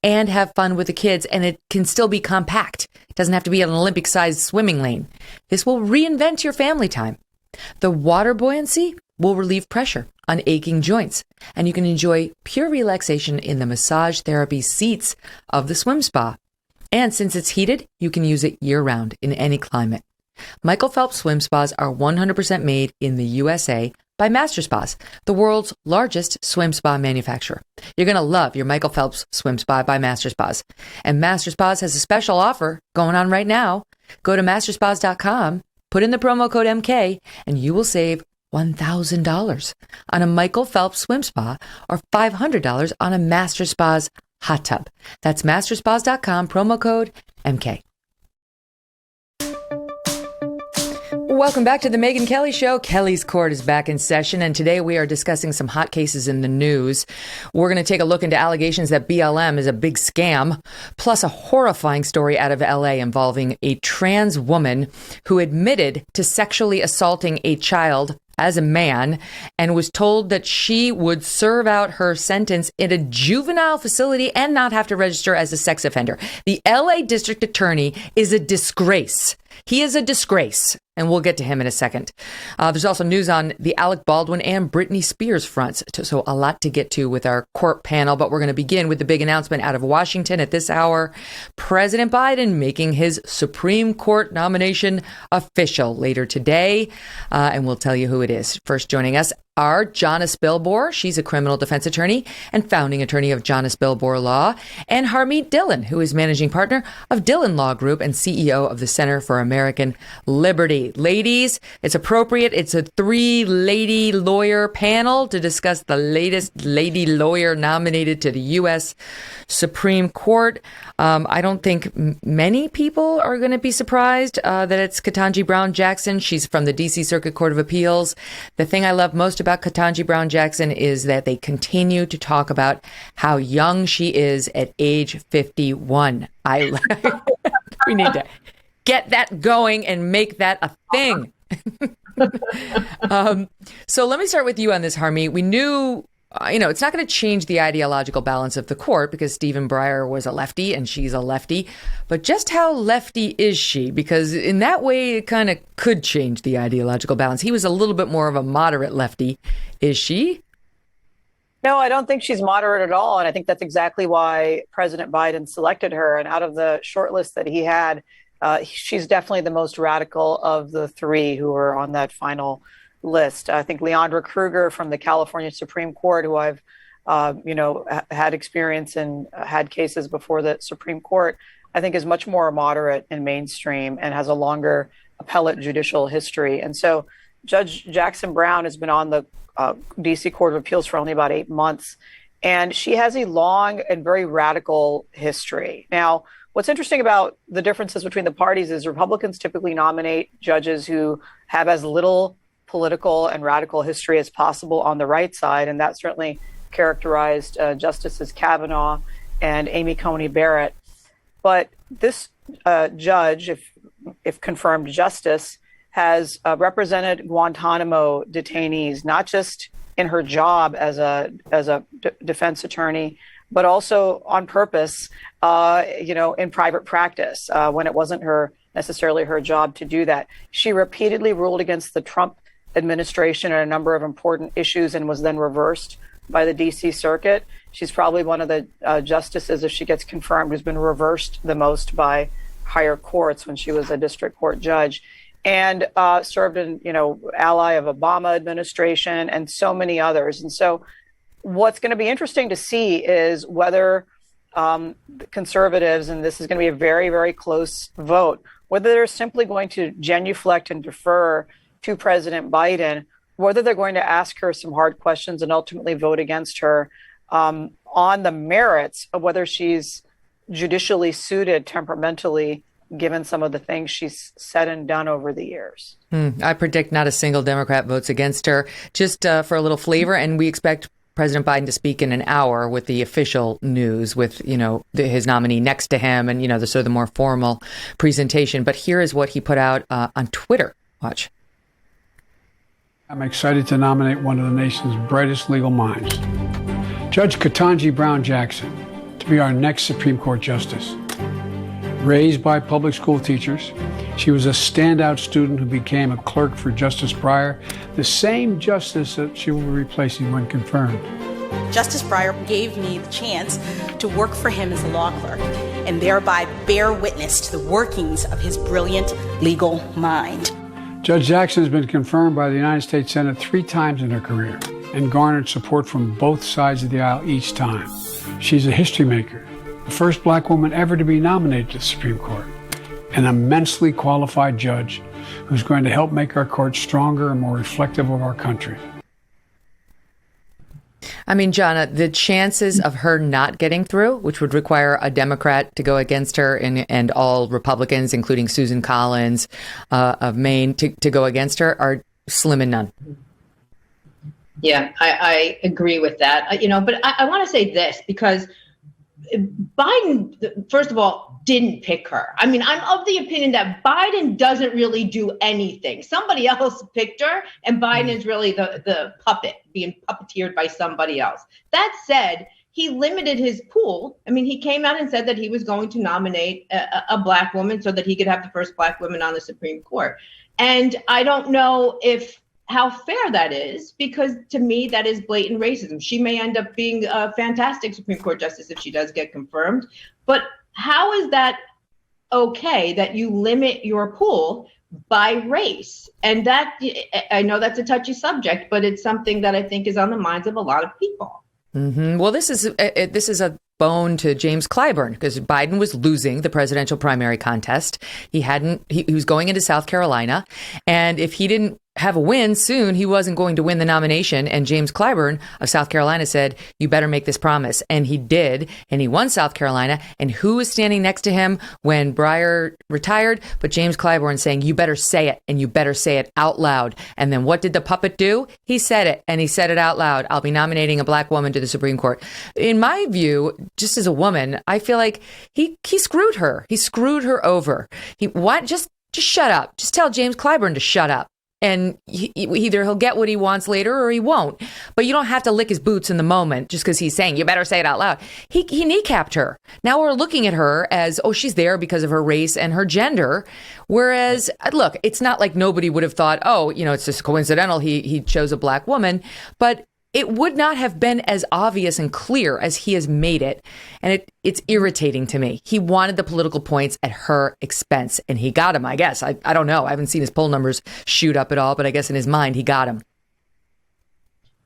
and have fun with the kids, and it can still be compact. It doesn't have to be an Olympic-sized swimming lane. This will reinvent your family time. The water buoyancy will relieve pressure on aching joints, and you can enjoy pure relaxation in the massage therapy seats of the swim spa. And since it's heated, you can use it year-round in any climate. Michael Phelps swim spas are 100% made in the USA by Master Spas, the world's largest swim spa manufacturer. You're going to love your Michael Phelps swim spa by Master Spas. And Master Spas has a special offer going on right now. Go to masterspas.com, put in the promo code MK, and you will save $1,000 on a Michael Phelps swim spa or $500 on a Master Spas hot tub. That's masterspas.com, promo code MK. Welcome back to the Megyn Kelly Show. Kelly's Court is back in session, and today we are discussing some hot cases in the news. We're going to take a look into allegations that BLM is a big scam, plus a horrifying story out of LA involving a trans woman who admitted to sexually assaulting a child as a man and was told that she would serve out her sentence in a juvenile facility and not have to register as a sex offender. The LA district attorney is a disgrace. He is a disgrace, and we'll get to him in a second. There's also news on the Alec Baldwin and Britney Spears fronts, so a lot to get to with our court panel, but we're going to begin with the big announcement out of Washington at this hour. President Biden making his Supreme Court nomination official later today, and we'll tell you who it is. First joining us are Jonna Spilbor. She's a criminal defense attorney and founding attorney of Jonna Spilbor Law, and Harmeet Dhillon, who is managing partner of Dhillon Law Group and CEO of the Center for American Liberty. Ladies, it's appropriate. It's a 3-lady lawyer panel to discuss the latest lady lawyer nominated to the U.S. Supreme Court. I don't think many people are going to be surprised that it's Ketanji Brown Jackson. She's from the D.C. Circuit Court of Appeals. The thing I love most about Ketanji Brown Jackson is that they continue to talk about how young she is at age 51. We need to get that going and make that a thing. So let me start with you on this, Harmeet. We knew, it's not going to change the ideological balance of the court because Stephen Breyer was a lefty and she's a lefty. But just how lefty is she? Because in that way, it kind of could change the ideological balance. He was a little bit more of a moderate lefty. Is she? No, I don't think she's moderate at all. And I think that's exactly why President Biden selected her. And out of the short list that he had, she's definitely the most radical of the three who were on that final list. I think Leandra Kruger from the California Supreme Court, who I've had experience and had cases before the Supreme Court, I think is much more moderate and mainstream and has a longer appellate judicial history. And so Judge Jackson Brown has been on the D.C. Court of Appeals for only about 8 months, and she has a long and very radical history. Now, what's interesting about the differences between the parties is Republicans typically nominate judges who have as little political and radical history as possible on the right side, and that certainly characterized Justices Kavanaugh and Amy Coney Barrett. But this judge, if confirmed justice, has represented Guantanamo detainees, not just in her job as a defense attorney, but also on purpose, in private practice when it wasn't necessarily her job to do that. She repeatedly ruled against the Trump administration on a number of important issues and was then reversed by the D.C. Circuit. She's probably one of the justices, if she gets confirmed, who's been reversed the most by higher courts when she was a district court judge, and served in, ally of Obama administration and so many others. And so what's going to be interesting to see is whether conservatives, and this is going to be a very, very close vote, whether they're simply going to genuflect and defer to President Biden, whether they're going to ask her some hard questions and ultimately vote against her on the merits of whether she's judicially suited temperamentally, given some of the things she's said and done over the years. I predict not a single Democrat votes against her. Just for a little flavor, and we expect President Biden to speak in an hour with the official news, with his nominee next to him, and the more formal presentation. But here is what he put out on Twitter. Watch. I'm excited to nominate one of the nation's brightest legal minds, Judge Ketanji Brown Jackson, to be our next Supreme Court justice. Raised by public school teachers, she was a standout student who became a clerk for Justice Breyer, the same justice that she will be replacing when confirmed. Justice Breyer gave me the chance to work for him as a law clerk and thereby bear witness to the workings of his brilliant legal mind. Judge Jackson has been confirmed by the United States Senate 3 times in her career and garnered support from both sides of the aisle each time. She's a history maker, the first black woman ever to be nominated to the Supreme Court, an immensely qualified judge who's going to help make our court stronger and more reflective of our country. I mean, Jonna, the chances of her not getting through, which would require a Democrat to go against her and all Republicans, including Susan Collins of Maine, to go against her, are slim and none. Yeah, I agree with that. But I want to say this, because Biden, first of all, didn't pick her. I mean, I'm of the opinion that Biden doesn't really do anything. Somebody else picked her, and Biden is really the puppet being puppeteered by somebody else. That said, he limited his pool. I mean, he came out and said that he was going to nominate a black woman so that he could have the first black woman on the Supreme Court. And I don't know how fair that is, because to me, that is blatant racism. She may end up being a fantastic Supreme Court justice if she does get confirmed. But how is that okay that you limit your pool by race? And that, I know that's a touchy subject, but it's something that I think is on the minds of a lot of people. Mm-hmm. Well, this is a bone to James Clyburn, because Biden was losing the presidential primary contest. He was going into South Carolina, and if he didn't have a win soon, he wasn't going to win the nomination. And James Clyburn of South Carolina said, you better make this promise. And he did. And he won South Carolina. And who was standing next to him when Breyer retired? But James Clyburn saying, you better say it, and you better say it out loud. And then what did the puppet do? He said it, and he said it out loud. I'll be nominating a black woman to the Supreme Court. In my view, just as a woman, I feel like he screwed her. He screwed her over. Just shut up. Just tell James Clyburn to shut up. And either he'll get what he wants later or he won't. But you don't have to lick his boots in the moment just because he's saying, you better say it out loud. He kneecapped her. Now we're looking at her as, oh, she's there because of her race and her gender. Whereas, look, it's not like nobody would have thought, oh, it's just coincidental he chose a black woman. But it would not have been as obvious and clear as he has made it. And it's irritating to me. He wanted the political points at her expense, and he got them, I guess. I don't know. I haven't seen his poll numbers shoot up at all, but I guess in his mind, he got them.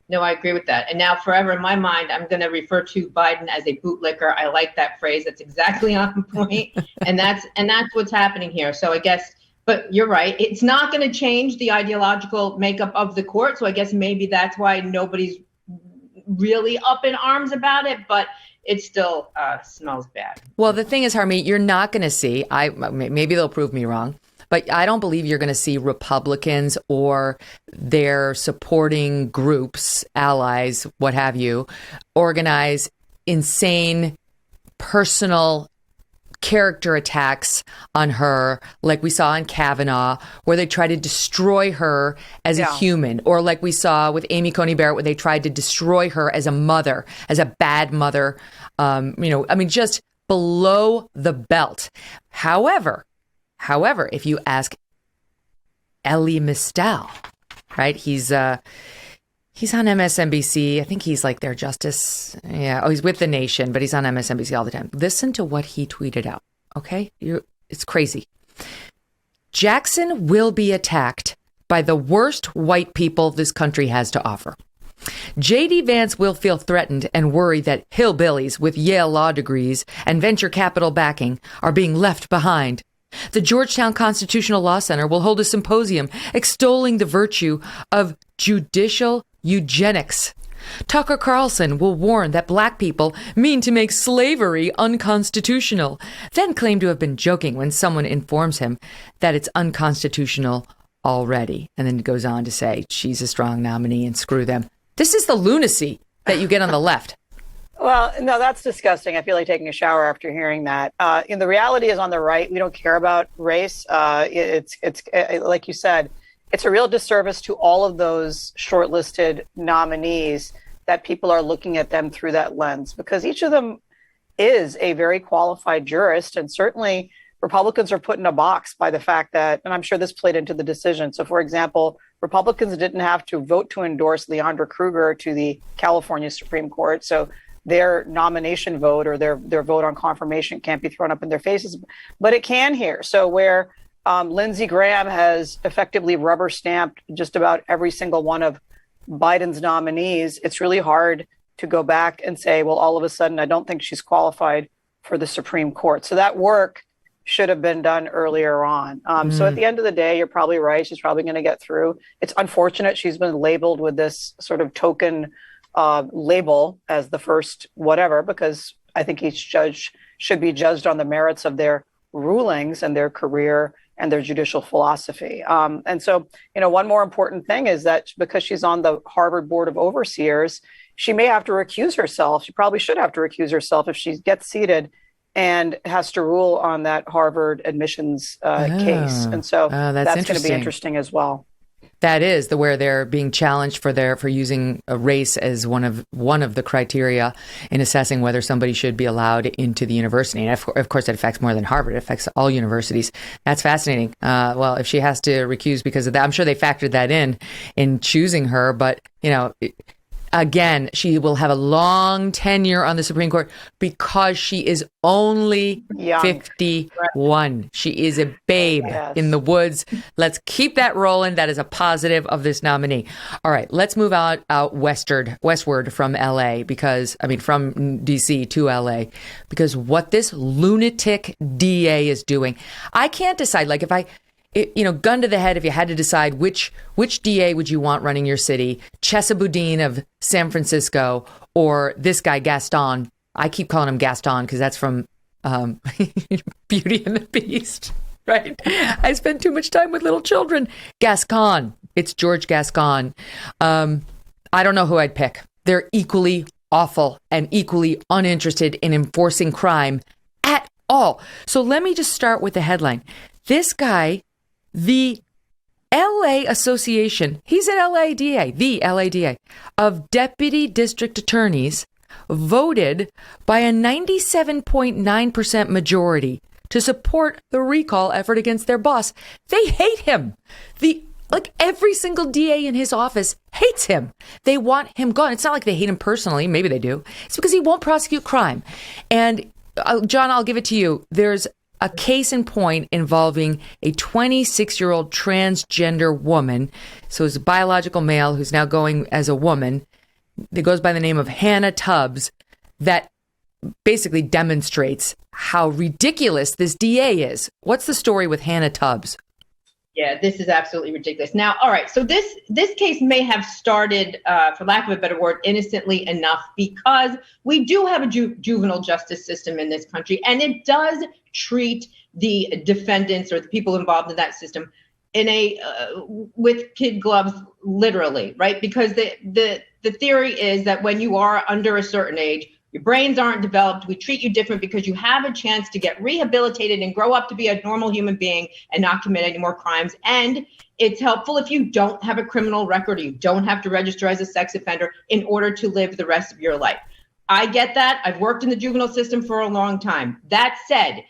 No, I agree with that. And now forever in my mind, I'm going to refer to Biden as a bootlicker. I like that phrase. That's exactly on point. and that's what's happening here. So I guess, but you're right. It's not going to change the ideological makeup of the court. So I guess maybe that's why nobody's really up in arms about it, but it still smells bad. Well, the thing is, Harmeet, you're not going to see, maybe they'll prove me wrong, but I don't believe you're going to see Republicans or their supporting groups, allies, what have you, organize insane personal character attacks on her, like we saw in Kavanaugh, where they try to destroy her as a human, or like we saw with Amy Coney Barrett, where they tried to destroy her as a mother, as a bad mother. Just below the belt. However, if you ask Elie Mystal, right? He's on MSNBC. I think he's like their justice. Yeah. Oh, he's with The Nation, but he's on MSNBC all the time. Listen to what he tweeted out. Okay. It's crazy. Jackson will be attacked by the worst white people this country has to offer. J.D. Vance will feel threatened and worry that hillbillies with Yale law degrees and venture capital backing are being left behind. The Georgetown Constitutional Law Center will hold a symposium extolling the virtue of judicial eugenics. Tucker Carlson will warn that black people mean to make slavery unconstitutional, then claim to have been joking when someone informs him that it's unconstitutional already. And then goes on to say she's a strong nominee and screw them. This is the lunacy that you get on the left. Well, no, that's disgusting. I feel like taking a shower after hearing that. And the reality is on the right, we don't care about race. It's like you said, it's a real disservice to all of those shortlisted nominees that people are looking at them through that lens, because each of them is a very qualified jurist. And certainly Republicans are put in a box by the fact that, and I'm sure this played into the decision. So, for example, Republicans didn't have to vote to endorse Leondra Kruger to the California Supreme Court. So their nomination vote or their vote on confirmation can't be thrown up in their faces, but it can here. So where Lindsey Graham has effectively rubber stamped just about every single one of Biden's nominees, it's really hard to go back and say, well, all of a sudden, I don't think she's qualified for the Supreme Court. So that work should have been done earlier on. So at the end of the day, you're probably right. She's probably going to get through. It's unfortunate she's been labeled with this sort of token label as the first whatever, because I think each judge should be judged on the merits of their rulings and their career and their judicial philosophy. And so, one more important thing is that because she's on the Harvard Board of Overseers, she may have to recuse herself. She probably should have to recuse herself if she gets seated and has to rule on that Harvard admissions case. And so that's going to be interesting as well. That is where they're being challenged for using a race as one of the criteria in assessing whether somebody should be allowed into the university. And of course, it affects more than Harvard. It affects all universities. That's fascinating. Well, if she has to recuse because of that, I'm sure they factored that in choosing her. But, again, she will have a long tenure on the Supreme Court because she is only 51. She is a babe in the woods. Let's keep that rolling. That is a positive of this nominee. All right, let's move out westward from LA from DC to LA, because what this lunatic DA is doing, I can't decide. Like gun to the head, if you had to decide which DA would you want running your city, Chesa Boudin of San Francisco or this guy Gaston. I keep calling him Gaston because that's from Beauty and the Beast, right? I spend too much time with little children. Gascon. It's George Gascon. I don't know who I'd pick. They're equally awful and equally uninterested in enforcing crime at all. So let me just start with the headline. This guy, the LA Association, he's an LADA, the LADA, of deputy district attorneys, voted by a 97.9% majority to support the recall effort against their boss. They hate him. The Like every single DA in his office hates him. They want him gone. It's not like they hate him personally. Maybe they do. It's because he won't prosecute crime. And John, I'll give it to you. There's a case in point involving a 26-year-old transgender woman. So it's a biological male who's now going as a woman that goes by the name of Hannah Tubbs, that basically demonstrates how ridiculous this DA is. What's the story with Hannah Tubbs? Yeah, this is absolutely ridiculous. Now, all right, so this case may have started, for lack of a better word, innocently enough, because we do have a juvenile justice system in this country, and it does treat the defendants or the people involved in that system in a with kid gloves, literally, right? Because the theory is that when you are under a certain age, your brains aren't developed. We treat you different because you have a chance to get rehabilitated and grow up to be a normal human being and not commit any more crimes. And it's helpful if you don't have a criminal record or you don't have to register as a sex offender in order to live the rest of your life. I get that. I've worked in the juvenile system for a long time. That said,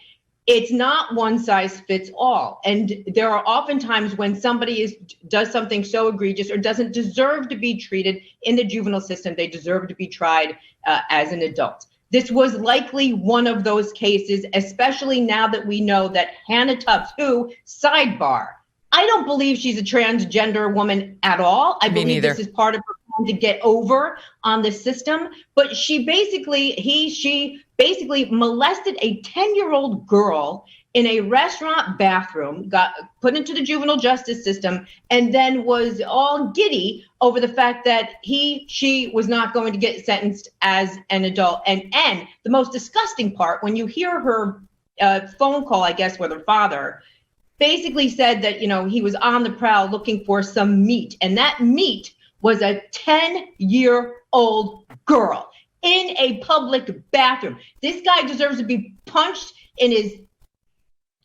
it's not one size fits all. And there are often times when somebody does something so egregious or doesn't deserve to be treated in the juvenile system. They deserve to be tried as an adult. This was likely one of those cases, especially now that we know that Hannah Tubbs, who, sidebar, I don't believe she's a transgender woman at all. I believe this is part of her plan to get over on the system. But she basically molested a 10-year-old girl in a restaurant bathroom, got put into the juvenile justice system, and then was all giddy over the fact that she was not going to get sentenced as an adult. And the most disgusting part, when you hear her phone call, I guess, with her father, basically said that, he was on the prowl looking for some meat. And that meat was a 10-year-old girl in a public bathroom. This guy deserves to be punched in his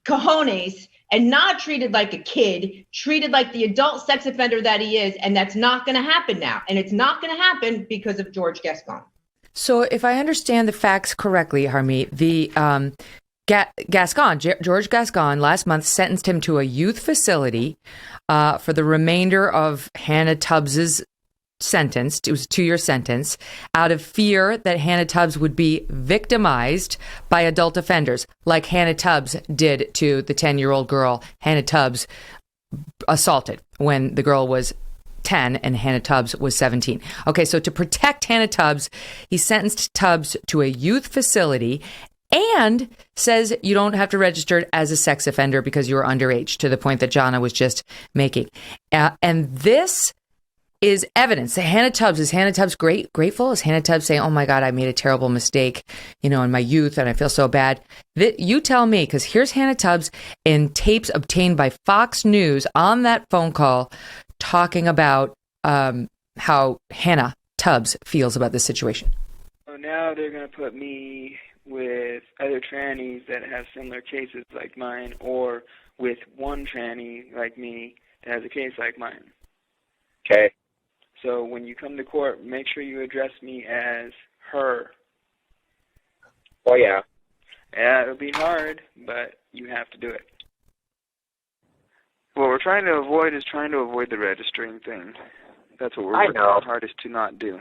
cojones and not treated like a kid, treated like the adult sex offender that he is. And that's not going to happen now. And it's not going to happen because of George Gascon. So if I understand the facts correctly, Harmeet, the George Gascon last month sentenced him to a youth facility for the remainder of Hannah Tubbs's sentence. It was a 2-year sentence out of fear that Hannah Tubbs would be victimized by adult offenders like Hannah Tubbs did to the 10-year-old girl Hannah Tubbs assaulted when the girl was 10 and Hannah Tubbs was 17. Okay, so to protect Hannah Tubbs, he sentenced Tubbs to a youth facility and says you don't have to register as a sex offender because you were underage, to the point that Jonna was just making. And this is evidence that is Hannah Tubbs grateful? Is Hannah Tubbs saying, oh my God, I made a terrible mistake, in my youth and I feel so bad? You tell me, because here's Hannah Tubbs in tapes obtained by Fox News on that phone call talking about how Hannah Tubbs feels about this situation. So now they're going to put me with other trannies that have similar cases like mine, or with one tranny like me that has a case like mine. Okay. So when you come to court, make sure you address me as her. Oh, yeah. Yeah, it'll be hard, but you have to do it. What we're trying to avoid is the registering thing. That's what we're working our hardest to not do.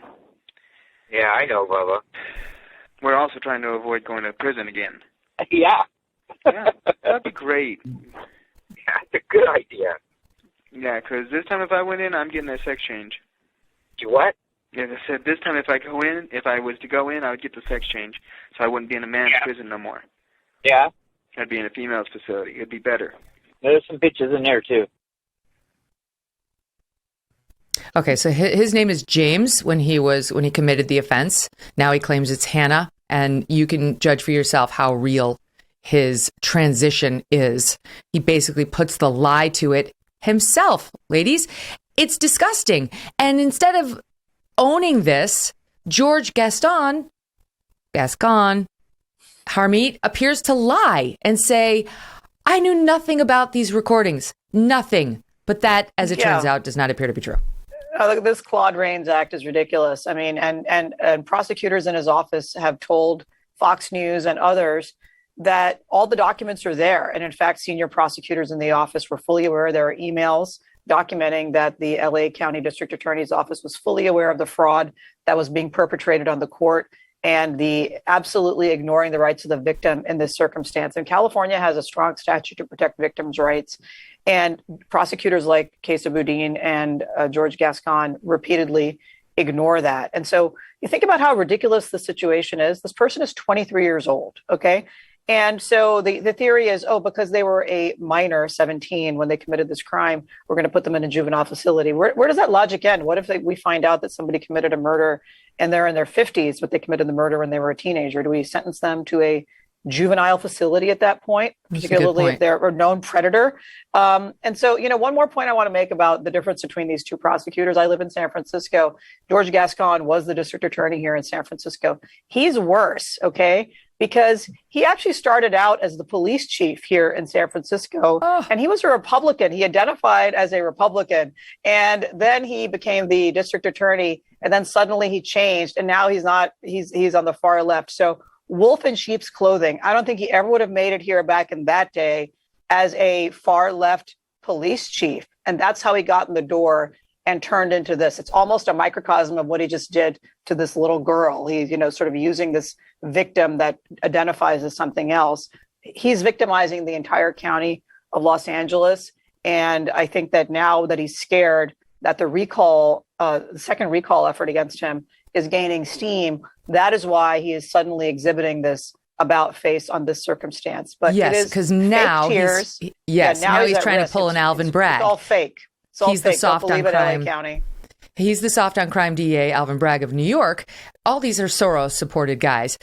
Yeah, I know, Bubba. We're also trying to avoid going to prison again. Yeah. Yeah, that'd be great. Yeah, it's a good idea. Yeah, because this time if I went in, I'm getting a sex change. You what? Yeah, I said this time if I was to go in, I would get the sex change, so I wouldn't be in a man's prison no more. Yeah. I'd be in a female's facility. It'd be better. There's some bitches in there, too. Okay, so his name is James when he committed the offense. Now he claims it's Hannah, and you can judge for yourself how real his transition is. He basically puts the lie to it himself, ladies. It's disgusting. And instead of owning this, George Gascon, Harmeet, appears to lie and say, I knew nothing about these recordings. Nothing. But that, as it turns out, does not appear to be true. Look, this Claude Rains Act is ridiculous. I mean, and prosecutors in his office have told Fox News and others that all the documents are there. And in fact, senior prosecutors in the office were fully aware there are emails documenting that the LA County District Attorney's Office was fully aware of the fraud that was being perpetrated on the court and the absolutely ignoring the rights of the victim in this circumstance. And California has a strong statute to protect victims' rights. And prosecutors like Kesa Boudin and George Gascon repeatedly ignore that. And so you think about how ridiculous the situation is. This person is 23 years old, okay? And so the theory is, because they were a minor, 17, when they committed this crime, we're going to put them in a juvenile facility. Where does that logic end? What if we find out that somebody committed a murder and they're in their 50s, but they committed the murder when they were a teenager? Do we sentence them to a juvenile facility at that point, particularly if they're a known predator? And so, one more point I want to make about the difference between these two prosecutors. I live in San Francisco. George Gascon was the district attorney here in San Francisco. He's worse, okay? Because he actually started out as the police chief here in San Francisco, and he was a Republican. He identified as a Republican, and then he became the district attorney, and then suddenly he changed, and now he's not. He's on the far left. So wolf in sheep's clothing. I don't think he ever would have made it here back in that day as a far left police chief, and that's how he got in the door and turned into this. It's almost a microcosm of what he just did to this little girl. He's, sort of using this victim that identifies as something else. He's victimizing the entire county of Los Angeles. And I think that now that he's scared that the second recall effort against him is gaining steam, that is why he is suddenly exhibiting this about face on this circumstance. But yes, because now he's trying to pull an Alvin Bragg. It's all fake. He's the soft on crime. He's the soft on crime DA, Alvin Bragg of New York. All these are Soros-supported guys.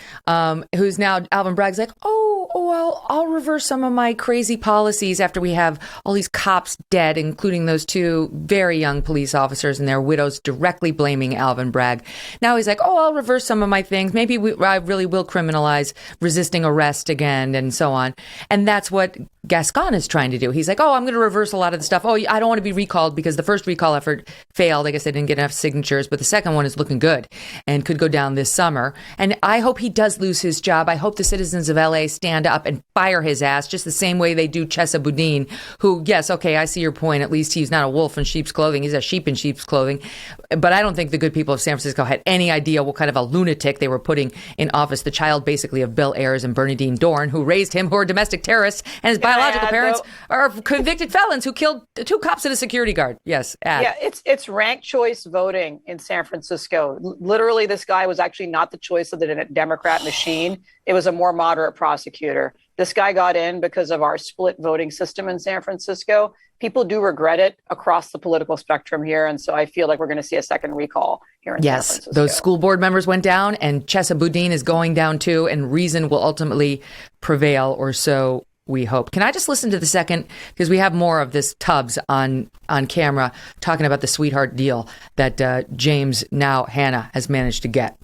Who's now Alvin Bragg's like, well, I'll reverse some of my crazy policies after we have all these cops dead, including those two very young police officers and their widows directly blaming Alvin Bragg. Now he's like, I'll reverse some of my things. Maybe I really will criminalize resisting arrest again and so on. And that's what Gascon is trying to do. He's like, I'm going to reverse a lot of the stuff. I don't want to be recalled because the first recall effort failed. I guess they didn't get enough signatures, but the second one is looking good and could go down this summer. And I hope he does lose his job. I hope the citizens of LA stand up and fire his ass just the same way they do Chesa Boudin, who, yes, okay, I see your point. At least he's not a wolf in sheep's clothing. He's a sheep in sheep's clothing. But I don't think the good people of San Francisco had any idea what kind of a lunatic they were putting in office. The child basically of Bill Ayers and Bernadine Dorn, who raised him, who are domestic terrorists, and his biological parents are convicted felons who killed two cops and a security guard. Yes. Yeah, it's ranked choice voting in San Francisco. Literally, this guy was actually not the choice of the Democrat machine. It was a more moderate prosecutor. This guy got in because of our split voting system in San Francisco. People do regret it across the political spectrum here. And so I feel like we're going to see a second recall here in San Francisco. Those school board members went down, and Chesa Boudin is going down too, and reason will ultimately prevail, or so we hope. Can I just listen to the second? Because we have more of this Tubbs on camera talking about the sweetheart deal that James, now Hannah, has managed to get.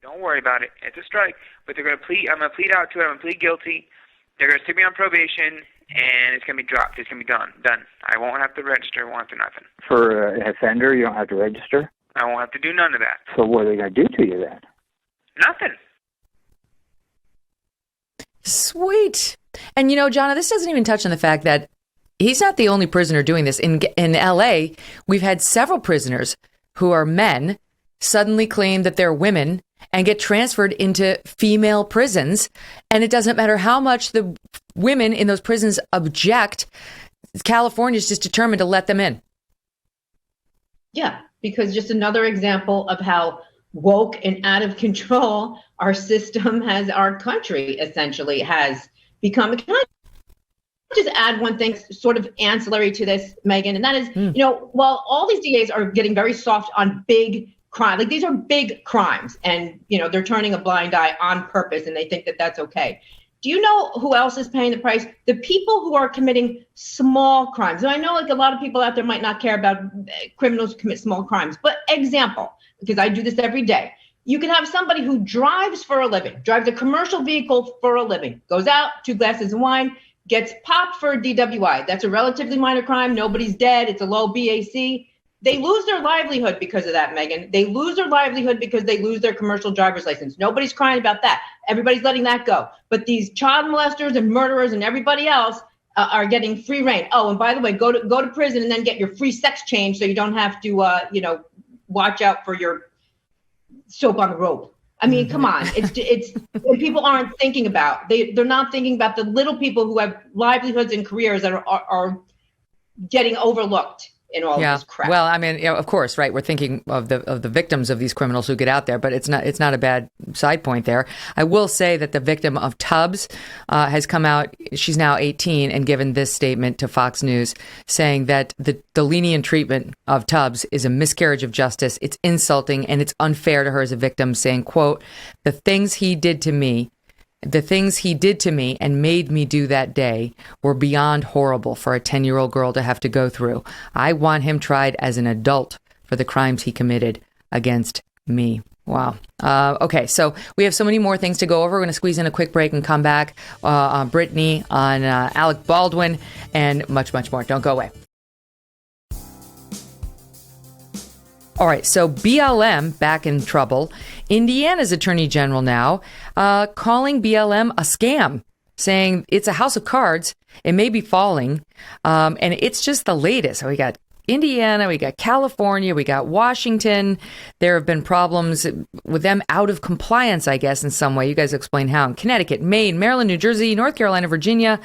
Don't worry about it. It's a strike. But they're going to plead. I'm going to plead out to it. I'm going to plead guilty. They're going to stick me on probation, and it's going to be dropped. It's going to be done. I won't have to register. I won't have to nothing. For an offender, you don't have to register? I won't have to do none of that. So what are they going to do to you then? Nothing. Sweet. And Jonna, this doesn't even touch on the fact that he's not the only prisoner doing this. In LA, we've had several prisoners who are men suddenly claim that they're women and get transferred into female prisons. And it doesn't matter how much the women in those prisons object, California's just determined to let them in. Yeah, because just another example of how woke and out of control our system our country essentially has become. Can I just add one thing sort of ancillary to this, Megyn? And that is, while all these DAs are getting very soft on big crime, like these are big crimes, and they're turning a blind eye on purpose, and they think that that's okay. Do you know who else is paying the price? The people who are committing small crimes. And I know like a lot of people out there might not care about criminals who commit small crimes, but example, because I do this every day. You can have somebody who drives for a living, drives a commercial vehicle for a living, goes out, 2 glasses of wine, gets popped for a DWI. That's a relatively minor crime. Nobody's dead. It's a low BAC. They lose their livelihood because of that, Megyn. They lose their livelihood because they lose their commercial driver's license. Nobody's crying about that. Everybody's letting that go. But these child molesters and murderers and everybody else, are getting free reign. Oh, and by the way, go to prison and then get your free sex change so you don't have to watch out for your soap on the rope. I mean, come on. It's people aren't thinking about. They're not thinking about the little people who have livelihoods and careers that are getting overlooked in all of this crap. Well, I mean, of course, right. We're thinking of the victims of these criminals who get out there, but it's not a bad side point there. I will say that the victim of Tubbs has come out. She's now 18 and given this statement to Fox News saying that the lenient treatment of Tubbs is a miscarriage of justice. It's insulting and it's unfair to her as a victim, saying, quote, the things he did to me and made me do that day were beyond horrible for a 10-year-old girl to have to go through. I want him tried as an adult for the crimes he committed against me. Wow. Okay, so we have so many more things to go over. We're going to squeeze in a quick break and come back on Britney, on Alec Baldwin, and much, much more. Don't go away. All right, so BLM back in trouble. Indiana's attorney general now calling BLM a scam, saying it's a house of cards. It may be falling, and it's just the latest. So we got Indiana, we got California, we got Washington. There have been problems with them out of compliance, I guess, in some way. You guys explain how. In Connecticut, Maine, Maryland, New Jersey, North Carolina, Virginia,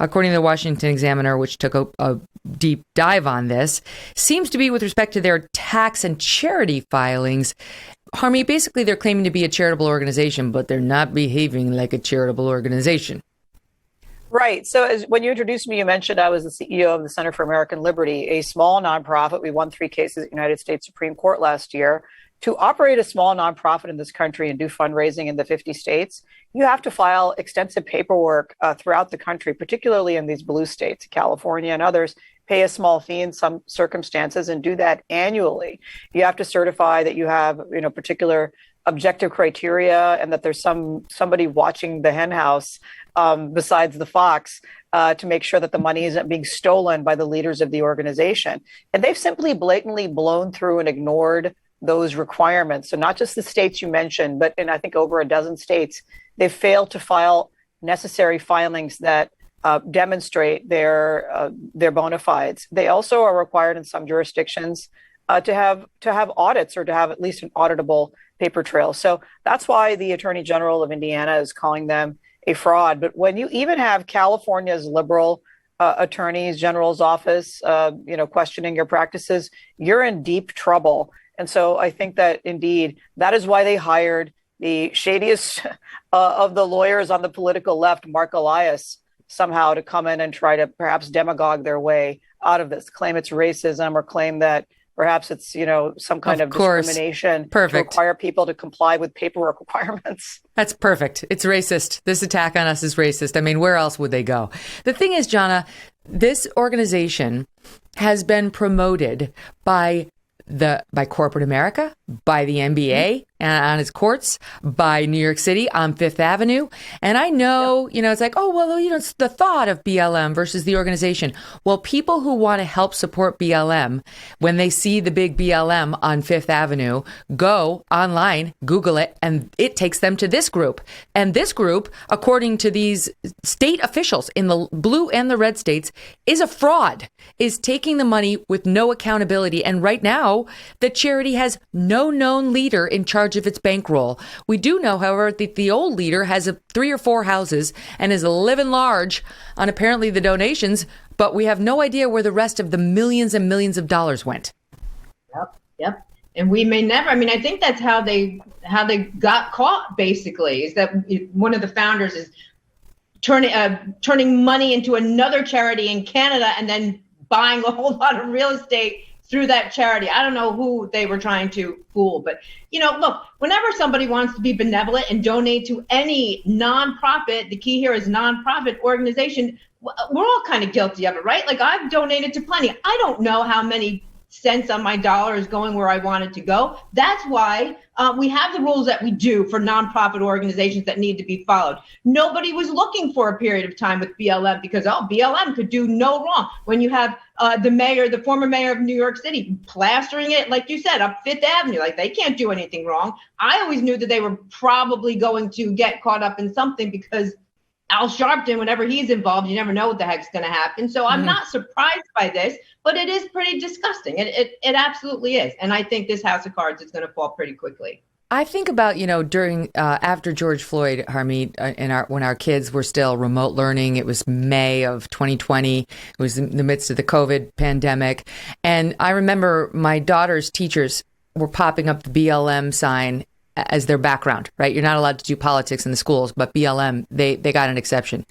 according to the Washington Examiner, which took a deep dive on this, seems to be with respect to their tax and charity filings. Harmeet, basically they're claiming to be a charitable organization, but they're not behaving like a charitable organization. Right. So when you introduced me, you mentioned I was the CEO of the Center for American Liberty, a small nonprofit. We won 3 cases at the United States Supreme Court last year. To operate a small nonprofit in this country and do fundraising in the 50 states, you have to file extensive paperwork throughout the country, particularly in these blue states, California and others, pay a small fee in some circumstances and do that annually. You have to certify that you have, particular objective criteria and that there's somebody watching the hen house besides the fox to make sure that the money isn't being stolen by the leaders of the organization. And they've simply blatantly blown through and ignored those requirements. So not just the states you mentioned, but in I think over a dozen states, they've failed to file necessary filings that demonstrate their bona fides. They also are required in some jurisdictions to have audits or to have at least an auditable paper trail. So that's why the Attorney General of Indiana is calling them a fraud. But when you even have California's liberal Attorney General's office, questioning your practices, you're in deep trouble. And so I think that indeed that is why they hired the shadiest of the lawyers on the political left, Mark Elias, somehow to come in and try to perhaps demagogue their way out of this, claim it's racism or claim that perhaps it's, some kind of discrimination to require people to comply with paperwork requirements. That's perfect. It's racist. This attack on us is racist. I mean, where else would they go? The thing is, Jonna, this organization has been promoted by corporate America, by the NBA on its courts, by New York City on Fifth Avenue. And I know, it's like, oh, well, it's the thought of BLM versus the organization. Well, people who want to help support BLM, when they see the big BLM on Fifth Avenue, go online, Google it, and it takes them to this group. And this group, according to these state officials in the blue and the red states, is a fraud, is taking the money with no accountability. And right now, the charity has no known leader in charge of its bankroll. We do know, however, that the old leader has 3 or 4 houses and is living large on apparently the donations, but we have no idea where the rest of the millions and millions of dollars went. Yep. And we may never. I mean, I think that's how they got caught. Basically, is that one of the founders is turning money into another charity in Canada and then buying a whole lot of real estate through that charity. I don't know who they were trying to fool, but look, whenever somebody wants to be benevolent and donate to any nonprofit, the key here is nonprofit organization, we're all kind of guilty of it, right? Like I've donated to plenty. I don't know how many cents on my dollar is going where I want it to go. That's why we have the rules that we do for nonprofit organizations that need to be followed. Nobody was looking for a period of time with BLM because, BLM could do no wrong. When you have the former mayor of New York City, plastering it, like you said, up Fifth Avenue, like they can't do anything wrong. I always knew that they were probably going to get caught up in something because Al Sharpton, whenever he's involved, you never know what the heck's going to happen. So I'm not surprised by this, but it is pretty disgusting. It absolutely is. And I think this house of cards is going to fall pretty quickly. I think about, during after George Floyd, Harmeet, when our kids were still remote learning. It was May of 2020. It was in the midst of the COVID pandemic. And I remember my daughter's teachers were popping up the BLM sign as their background, right? You're not allowed to do politics in the schools, but BLM, they got an exception.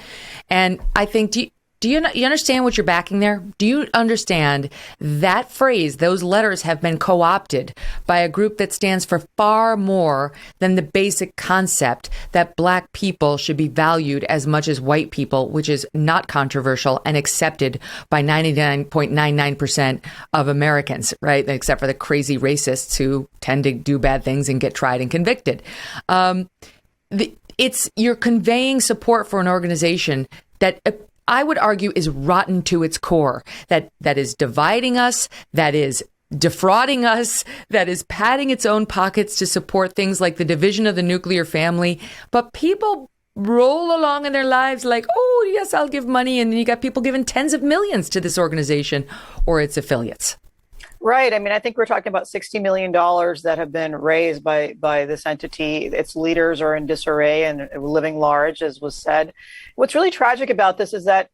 And I think, do you understand what you're backing there? Do you understand that phrase, those letters have been co-opted by a group that stands for far more than the basic concept that black people should be valued as much as white people, which is not controversial and accepted by 99.99% of Americans, right? Except for the crazy racists who tend to do bad things and get tried and convicted. You're conveying support for an organization that I would argue is rotten to its core, that is dividing us, that is defrauding us, that is padding its own pockets to support things like the division of the nuclear family. But people roll along in their lives like, oh, yes, I'll give money. And then you got people giving tens of millions to this organization or its affiliates. Right. I mean, I think we're talking about $60 million that have been raised by this entity. Its leaders are in disarray and living large, as was said. What's really tragic about this is that,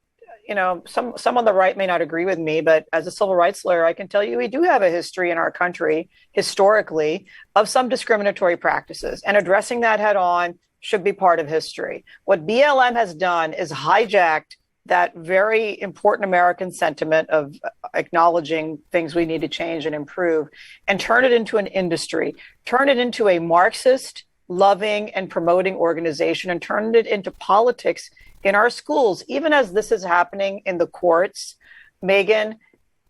some on the right may not agree with me, but as a civil rights lawyer, I can tell you we do have a history in our country, historically, of some discriminatory practices. And addressing that head on should be part of history. What BLM has done is hijacked that very important American sentiment of acknowledging things we need to change and improve, and turn it into an industry, turn it into a Marxist loving and promoting organization, and turn it into politics in our schools, even as this is happening in the courts. Megyn,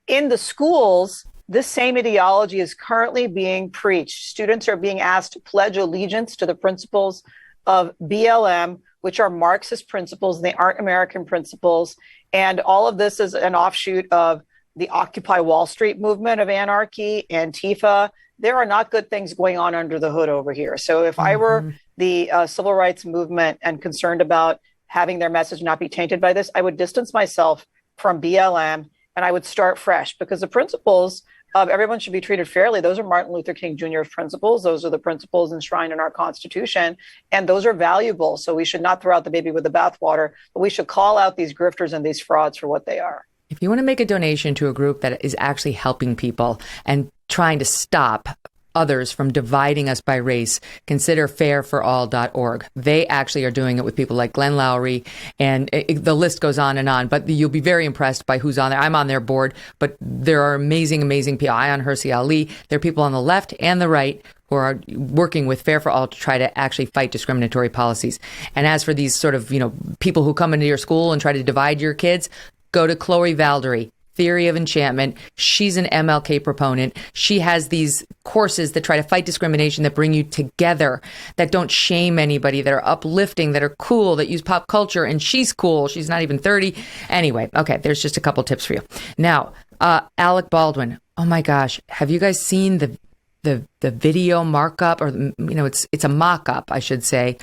in the schools, this same ideology is currently being preached. Students are being asked to pledge allegiance to the principles of BLM, which are Marxist principles. They aren't American principles. And all of this is an offshoot of the Occupy Wall Street movement of anarchy, Antifa. There are not good things going on under the hood over here. So if I were the civil rights movement and concerned about having their message not be tainted by this, I would distance myself from BLM and I would start fresh, because the principles of everyone should be treated fairly, those are Martin Luther King Jr.'s principles. Those are the principles enshrined in our Constitution, and those are valuable. So we should not throw out the baby with the bathwater, but we should call out these grifters and these frauds for what they are. If you want to make a donation to a group that is actually helping people and trying to stop others from dividing us by race, consider fairforall.org. They actually are doing it with people like Glenn Lowry, and the list goes on, but you'll be very impressed by who's on there. I'm on their board, but there are amazing people. Ayaan Hirsi Ali. There are people on the left and the right who are working with Fair for All to try to actually fight discriminatory policies. And as for these sort of, people who come into your school and try to divide your kids, go to Chloe Valdery, Theory of Enchantment. She's an MLK proponent. She has these courses that try to fight discrimination, that bring you together, that don't shame anybody, that are uplifting, that are cool, that use pop culture. And she's cool. She's not even 30. Anyway, okay, there's just a couple tips for you. Now, Alec Baldwin. Oh my gosh. Have you guys seen the video markup, or, it's a mock-up, I should say,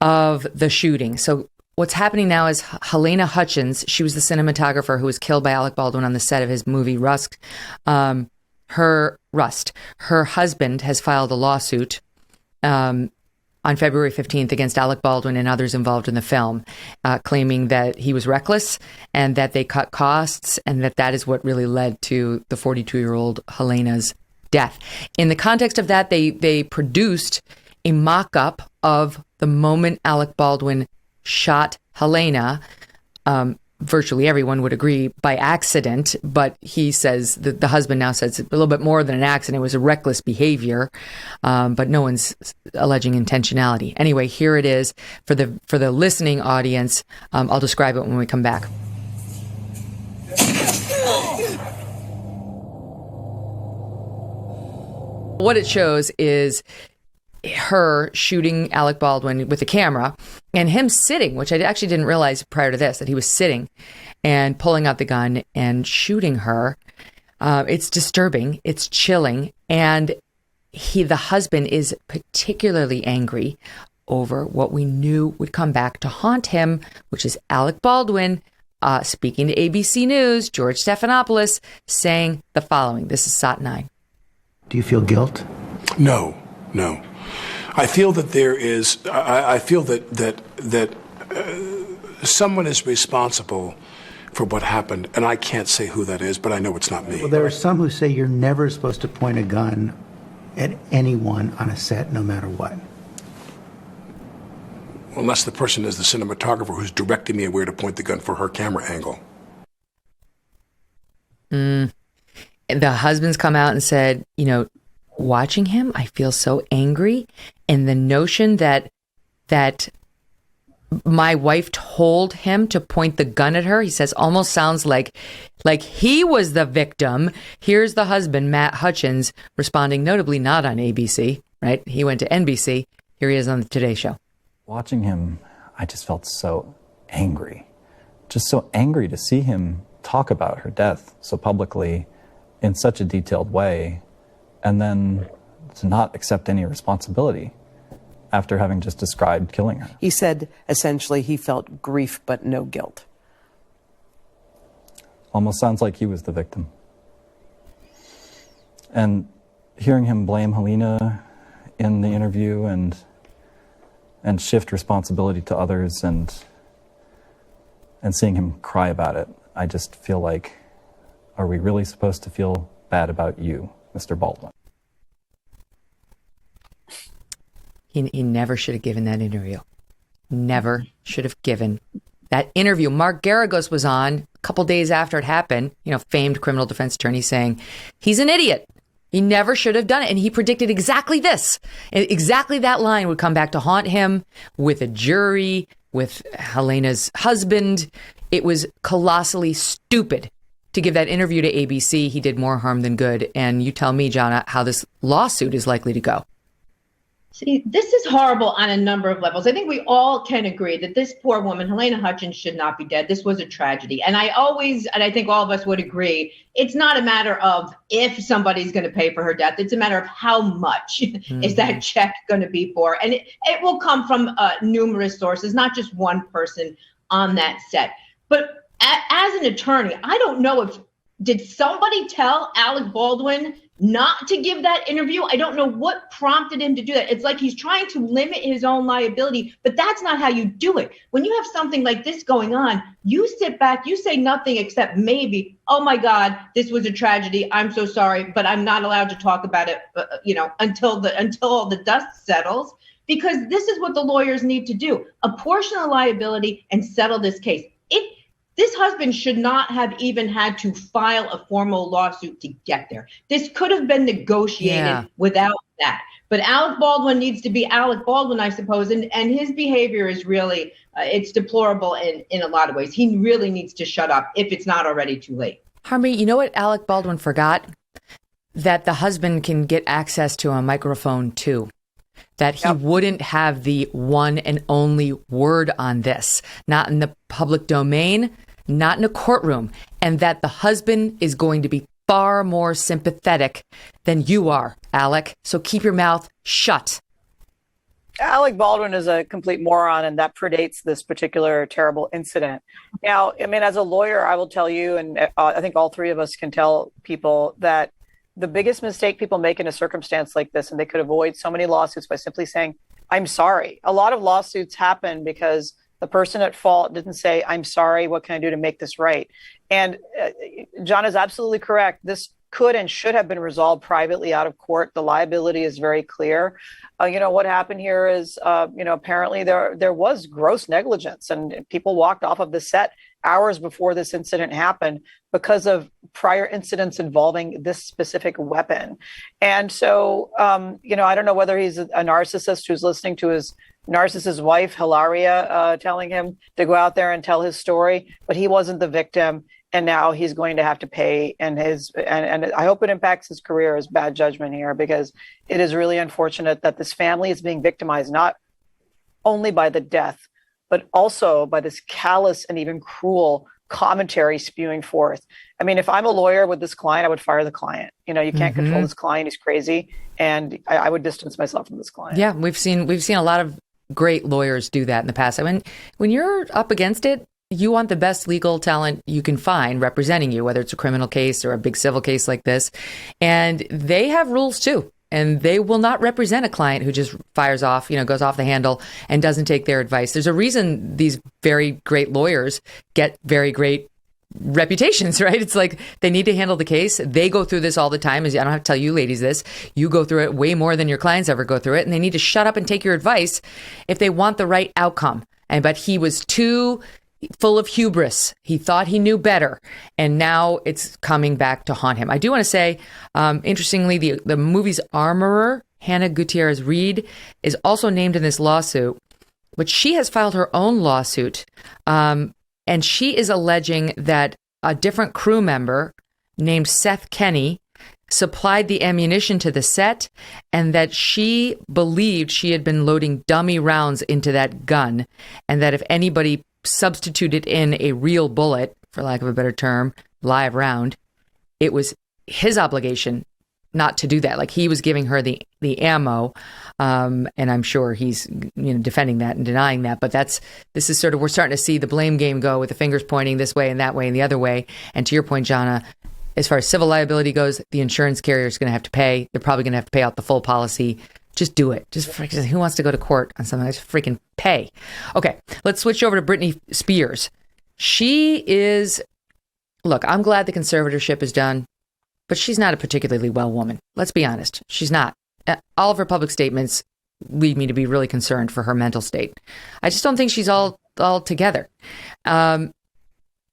of the shooting? So what's happening now is Helena Hutchins, she was the cinematographer who was killed by Alec Baldwin on the set of his movie Rust. Her husband has filed a lawsuit on February 15th against Alec Baldwin and others involved in the film, claiming that he was reckless and that they cut costs, and that is what really led to the 42-year-old Helena's death. In the context of that, they produced a mock-up of the moment Alec Baldwin shot Helena. Virtually everyone would agree by accident, but he says that the husband now says it's a little bit more than an accident. It was a reckless behavior, but no one's alleging intentionality. Anyway, here it is for the listening audience. I'll describe it when we come back. What it shows is her shooting Alec Baldwin with the camera, and him sitting, which I actually didn't realize prior to this, that he was sitting and pulling out the gun and shooting her. It's disturbing. It's chilling. And the husband is particularly angry over what we knew would come back to haunt him, which is Alec Baldwin speaking to ABC News, George Stephanopoulos, saying the following. This is SOT 9. Do you feel guilt? No. I feel that there is. I feel that someone is responsible for what happened, and I can't say who that is, but I know it's not me. Well, there are some who say you're never supposed to point a gun at anyone on a set, no matter what. Unless the person is the cinematographer who's directing me where to point the gun for her camera angle. And the husband's come out and said, watching him, I feel so angry. And the notion that my wife told him to point the gun at her, he says, almost sounds like he was the victim. Here's the husband, Matt Hutchins, responding notably not on ABC, right? He went to NBC. Here he is on the Today Show. Watching him, I just felt so angry. Just so angry to see him talk about her death so publicly in such a detailed way, and then to not accept any responsibility after having just described killing her. He said, essentially, he felt grief but no guilt. Almost sounds like he was the victim. And hearing him blame Helena in the interview and shift responsibility to others and seeing him cry about it, I just feel like, are we really supposed to feel bad about you, Mr. Baldwin? He never should have given that interview. Never should have given that interview. Mark Garagos was on a couple days after it happened, famed criminal defense attorney, saying he's an idiot. He never should have done it. And he predicted exactly this. Exactly that line would come back to haunt him with a jury, with Helena's husband. It was colossally stupid to give that interview to ABC. He did more harm than good. And you tell me, Jonna, how this lawsuit is likely to go. See, this is horrible on a number of levels. I think we all can agree that this poor woman, Helena Hutchins, should not be dead. This was a tragedy. And I think all of us would agree, it's not a matter of if somebody's going to pay for her death. It's a matter of how much is that check going to be for. And it will come from numerous sources, not just one person on that set. But as an attorney, I don't know did somebody tell Alec Baldwin not to give that interview? I don't know what prompted him to do that. It's like he's trying to limit his own liability, but that's not how you do it. When you have something like this going on, you sit back, you say nothing except maybe, oh my God, this was a tragedy. I'm so sorry, but I'm not allowed to talk about it, until the dust settles, because this is what the lawyers need to do. Apportion the liability and settle this case. This husband should not have even had to file a formal lawsuit to get there. This could have been negotiated without that. But Alec Baldwin needs to be Alec Baldwin, I suppose. And his behavior is really, it's deplorable in a lot of ways. He really needs to shut up if it's not already too late. Harmeet, you know what Alec Baldwin forgot? That the husband can get access to a microphone too. That he wouldn't have the one and only word on this, not in the public domain, not in a courtroom, and that the husband is going to be far more sympathetic than you are, Alec. So keep your mouth shut. Alec Baldwin is a complete moron, and that predates this particular terrible incident. Now, I mean, as a lawyer, I will tell you, and I think all three of us can tell people, that the biggest mistake people make in a circumstance like this, and they could avoid so many lawsuits by simply saying, I'm sorry. A lot of lawsuits happen because the person at fault didn't say, I'm sorry, what can I do to make this right? And John is absolutely correct. This could and should have been resolved privately out of court. The liability is very clear. What happened here is, apparently there was gross negligence, and people walked off of the set hours before this incident happened because of prior incidents involving this specific weapon. And so, I don't know whether he's a narcissist who's listening to his narcissist wife, Hilaria, telling him to go out there and tell his story, but he wasn't the victim. And now he's going to have to pay, and I hope it impacts his career as bad judgment here, because it is really unfortunate that this family is being victimized, not only by the death, but also by this callous and even cruel commentary spewing forth. I mean, if I'm a lawyer with this client, I would fire the client. You can't control this client. He's crazy. And I would distance myself from this client. Yeah, we've seen a lot of great lawyers do that in the past. I mean, when you're up against it, you want the best legal talent you can find representing you, whether it's a criminal case or a big civil case like this. And they have rules too. And they will not represent a client who just fires off, goes off the handle and doesn't take their advice. There's a reason these very great lawyers get very great reputations, right? It's like they need to handle the case. They go through this all the time. I don't have to tell you ladies this. You go through it way more than your clients ever go through it. And they need to shut up and take your advice if they want the right outcome. But he was too full of hubris. He thought he knew better. And now it's coming back to haunt him. I do want to say, interestingly, the movie's armorer, Hannah Gutierrez Reed, is also named in this lawsuit, but she has filed her own lawsuit. And she is alleging that a different crew member named Seth Kenny supplied the ammunition to the set, and that she believed she had been loading dummy rounds into that gun, and that if anybody substituted in a real bullet, for lack of a better term, live round, it was his obligation not to do that. Like, he was giving her the ammo, and I'm sure he's defending that and denying that. But this is sort of, we're starting to see the blame game go with the fingers pointing this way and that way and the other way. And to your point, Jonna, as far as civil liability goes, the insurance carrier is going to have to pay. They're probably going to have to pay out the full policy. Just do it. Who wants to go to court on something? Just freaking pay. Okay, let's switch over to Britney Spears. Look, I'm glad the conservatorship is done, but she's not a particularly well woman. Let's be honest. She's not. All of her public statements lead me to be really concerned for her mental state. I just don't think she's all together.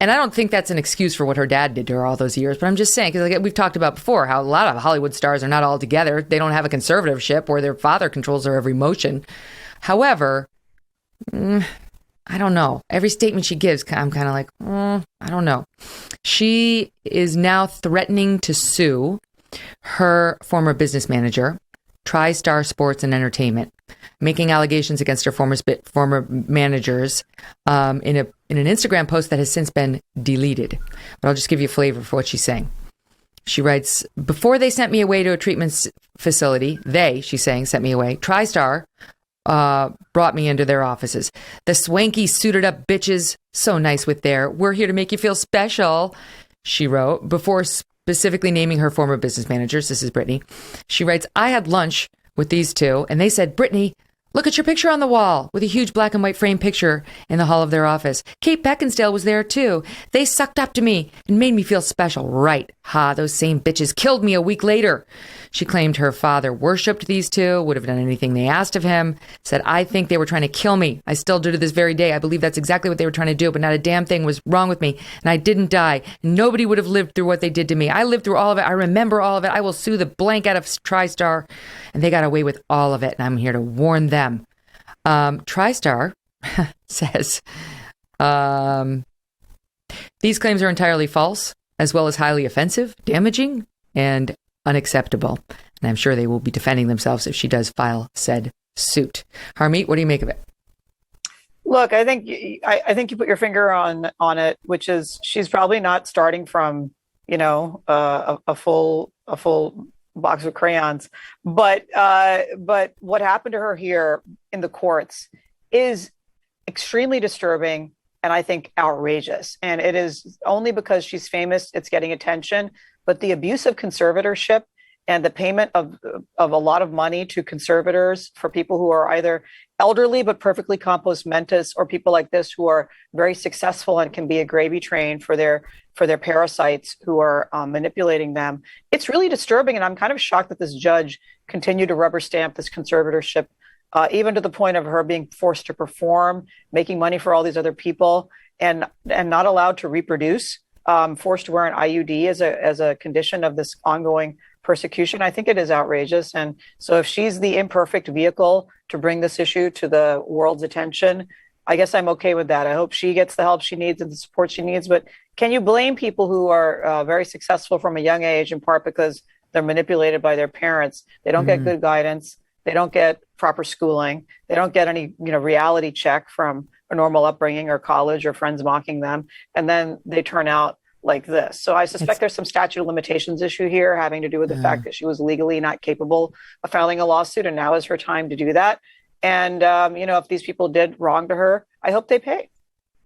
And I don't think that's an excuse for what her dad did to her all those years. But I'm just saying, because we've talked about before, how a lot of Hollywood stars are not all together. They don't have a conservatorship where their father controls their every motion. However, I don't know. Every statement she gives, I'm kind of like, I don't know. She is now threatening to sue her former business manager, TriStar Sports and Entertainment, making allegations against her former managers in an Instagram post that has since been deleted. But I'll just give you a flavor for what she's saying. She writes, before they sent me away to a treatment facility, she's saying, sent me away. TriStar brought me into their offices. The swanky, suited up bitches, so nice with we're here to make you feel special, she wrote, before specifically naming her former business managers. This is Britney. She writes, I had lunch with these two, and they said, Britney, look at your picture on the wall, with a huge black and white frame picture in the hall of their office. Kate Beckinsale was there too. They sucked up to me and made me feel special. Right. Ha, those same bitches killed me a week later. She claimed her father worshipped these two, would have done anything they asked of him, said, I think they were trying to kill me. I still do to this very day. I believe that's exactly what they were trying to do, but not a damn thing was wrong with me, and I didn't die. Nobody would have lived through what they did to me. I lived through all of it. I remember all of it. I will sue the blank out of TriStar, and they got away with all of it, and I'm here to warn them. TriStar says these claims are entirely false, as well as highly offensive, damaging, and unacceptable. And I'm sure they will be defending themselves if she does file said suit. Harmeet, what do you make of it? Look, I think you put your finger on it, which is she's probably not starting from a full box of crayons, but what happened to her here in the courts is extremely disturbing and I think outrageous. And it is only because she's famous it's getting attention. But the abuse of conservatorship and the payment of a lot of money to conservators for people who are either elderly but perfectly compos mentis, or people like this who are very successful and can be a gravy train for their parasites who are manipulating them. It's really disturbing, and I'm kind of shocked that this judge continued to rubber stamp this conservatorship, even to the point of her being forced to perform, making money for all these other people, and not allowed to reproduce, forced to wear an IUD as a condition of this ongoing persecution. I think it is outrageous. And so if she's the imperfect vehicle to bring this issue to the world's attention, I guess I'm okay with that. I hope she gets the help she needs and the support she needs. But can you blame people who are very successful from a young age, in part because they're manipulated by their parents? They don't get good guidance. They don't get proper schooling. They don't get any, reality check from a normal upbringing or college or friends mocking them. And then they turn out like this. So I suspect there's some statute of limitations issue here having to do with the fact that she was legally not capable of filing a lawsuit, and now is her time to do that. And, if these people did wrong to her, I hope they pay.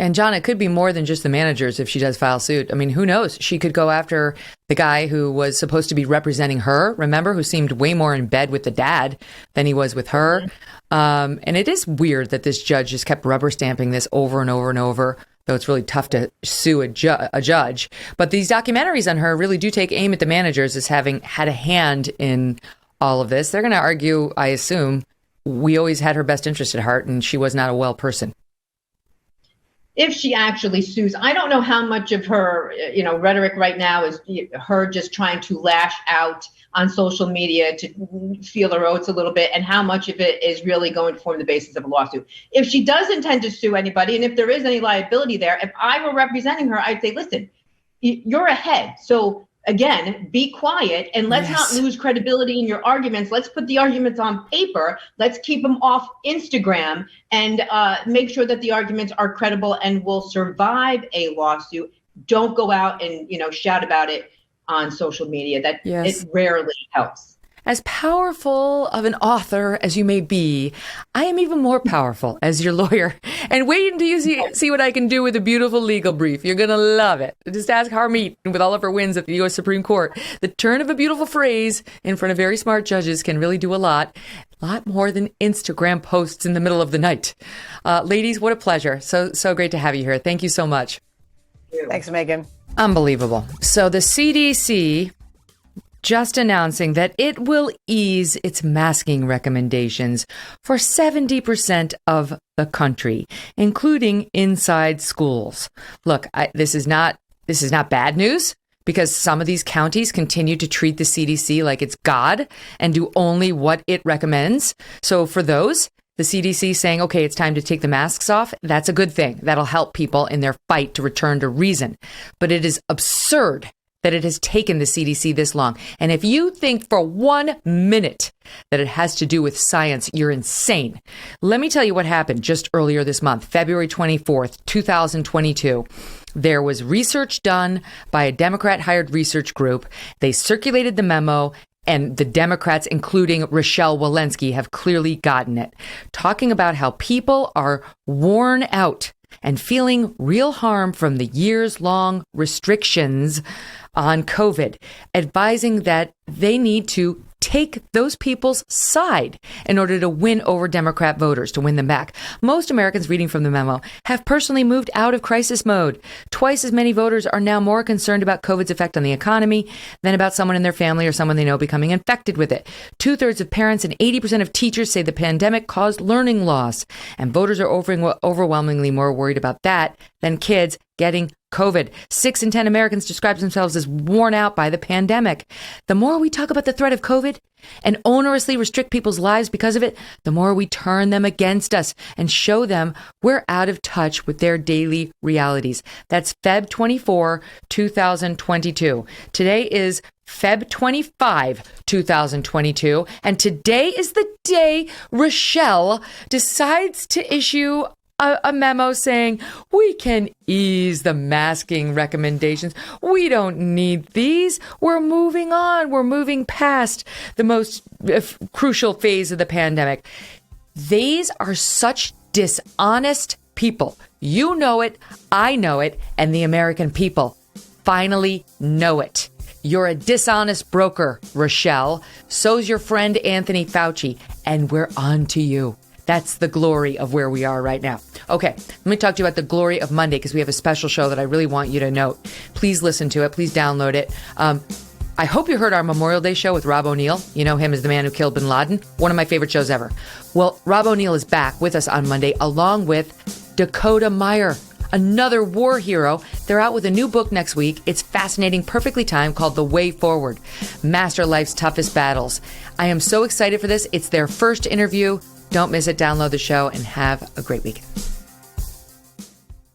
And John, it could be more than just the managers if she does file suit. I mean, who knows? She could go after the guy who was supposed to be representing her, remember, who seemed way more in bed with the dad than he was with her. And it is weird that this judge just kept rubber stamping this over and over and over, though it's really tough to sue a judge. But these documentaries on her really do take aim at the managers as having had a hand in all of this. They're going to argue, I assume, we always had her best interest at heart and she was not a well person. If she actually sues, I don't know how much of her, rhetoric right now is her just trying to lash out on social media to feel her oats a little bit, and how much of it is really going to form the basis of a lawsuit. If she does intend to sue anybody, and if there is any liability there, if I were representing her, I'd say, listen, you're ahead. So again, be quiet and let's not lose credibility in your arguments. Let's put the arguments on paper. Let's keep them off Instagram and make sure that the arguments are credible and will survive a lawsuit. Don't go out and, shout about it on social media. It rarely helps. As powerful of an author as you may be, I am even more powerful as your lawyer. And wait until you see what I can do with a beautiful legal brief. You're going to love it. Just ask Harmeet, with all of her wins at the U.S. Supreme Court. The turn of a beautiful phrase in front of very smart judges can really do a lot more than Instagram posts in the middle of the night. Ladies, what a pleasure. So great to have you here. Thank you so much. Thanks, Megyn. Unbelievable. So the CDC just announcing that it will ease its masking recommendations for 70% of the country, including inside schools. Look, this is not bad news, because some of these counties continue to treat the CDC like it's God and do only what it recommends. So for those, the CDC saying, okay, it's time to take the masks off, that's a good thing. That'll help people in their fight to return to reason. But it is absurd that it has taken the CDC this long. And if you think for 1 minute that it has to do with science, you're insane. Let me tell you what happened just earlier this month, February 24th, 2022. There was research done by a Democrat-hired research group. They circulated the memo, and the Democrats, including Rochelle Walensky, have clearly gotten it, talking about how people are worn out and feeling real harm from the years-long restrictions on COVID, advising that they need to take those people's side in order to win over Democrat voters, to win them back. Most Americans reading from the memo have personally moved out of crisis mode. Twice as many voters are now more concerned about COVID's effect on the economy than about someone in their family or someone they know becoming infected with it. 2/3 of parents and 80% of teachers say the pandemic caused learning loss, and voters are overwhelmingly more worried about that than kids getting COVID. 6 in 10 Americans describe themselves as worn out by the pandemic. The more we talk about the threat of COVID and onerously restrict people's lives because of it, the more we turn them against us and show them we're out of touch with their daily realities. That's Feb 24, 2022. Today is Feb 25, 2022. And today is the day Rochelle decides to issue a memo saying we can ease the masking recommendations. We don't need these. We're moving on. We're moving past the most crucial phase of the pandemic. These are such dishonest people. You know it. I know it. And the American people finally know it. You're a dishonest broker, Rochelle. So's your friend Anthony Fauci. And we're on to you. That's the glory of where we are right now. Okay, let me talk to you about the glory of Monday, because we have a special show that I really want you to note. Please listen to it. Please download it. I hope you heard our Memorial Day show with Rob O'Neill. You know him as the man who killed bin Laden. One of my favorite shows ever. Well, Rob O'Neill is back with us on Monday, along with Dakota Meyer, another war hero. They're out with a new book next week. It's fascinating, perfectly timed, called The Way Forward, Master Life's Toughest Battles. I am so excited for this. It's their first interview. Don't miss it. Download the show and have a great weekend.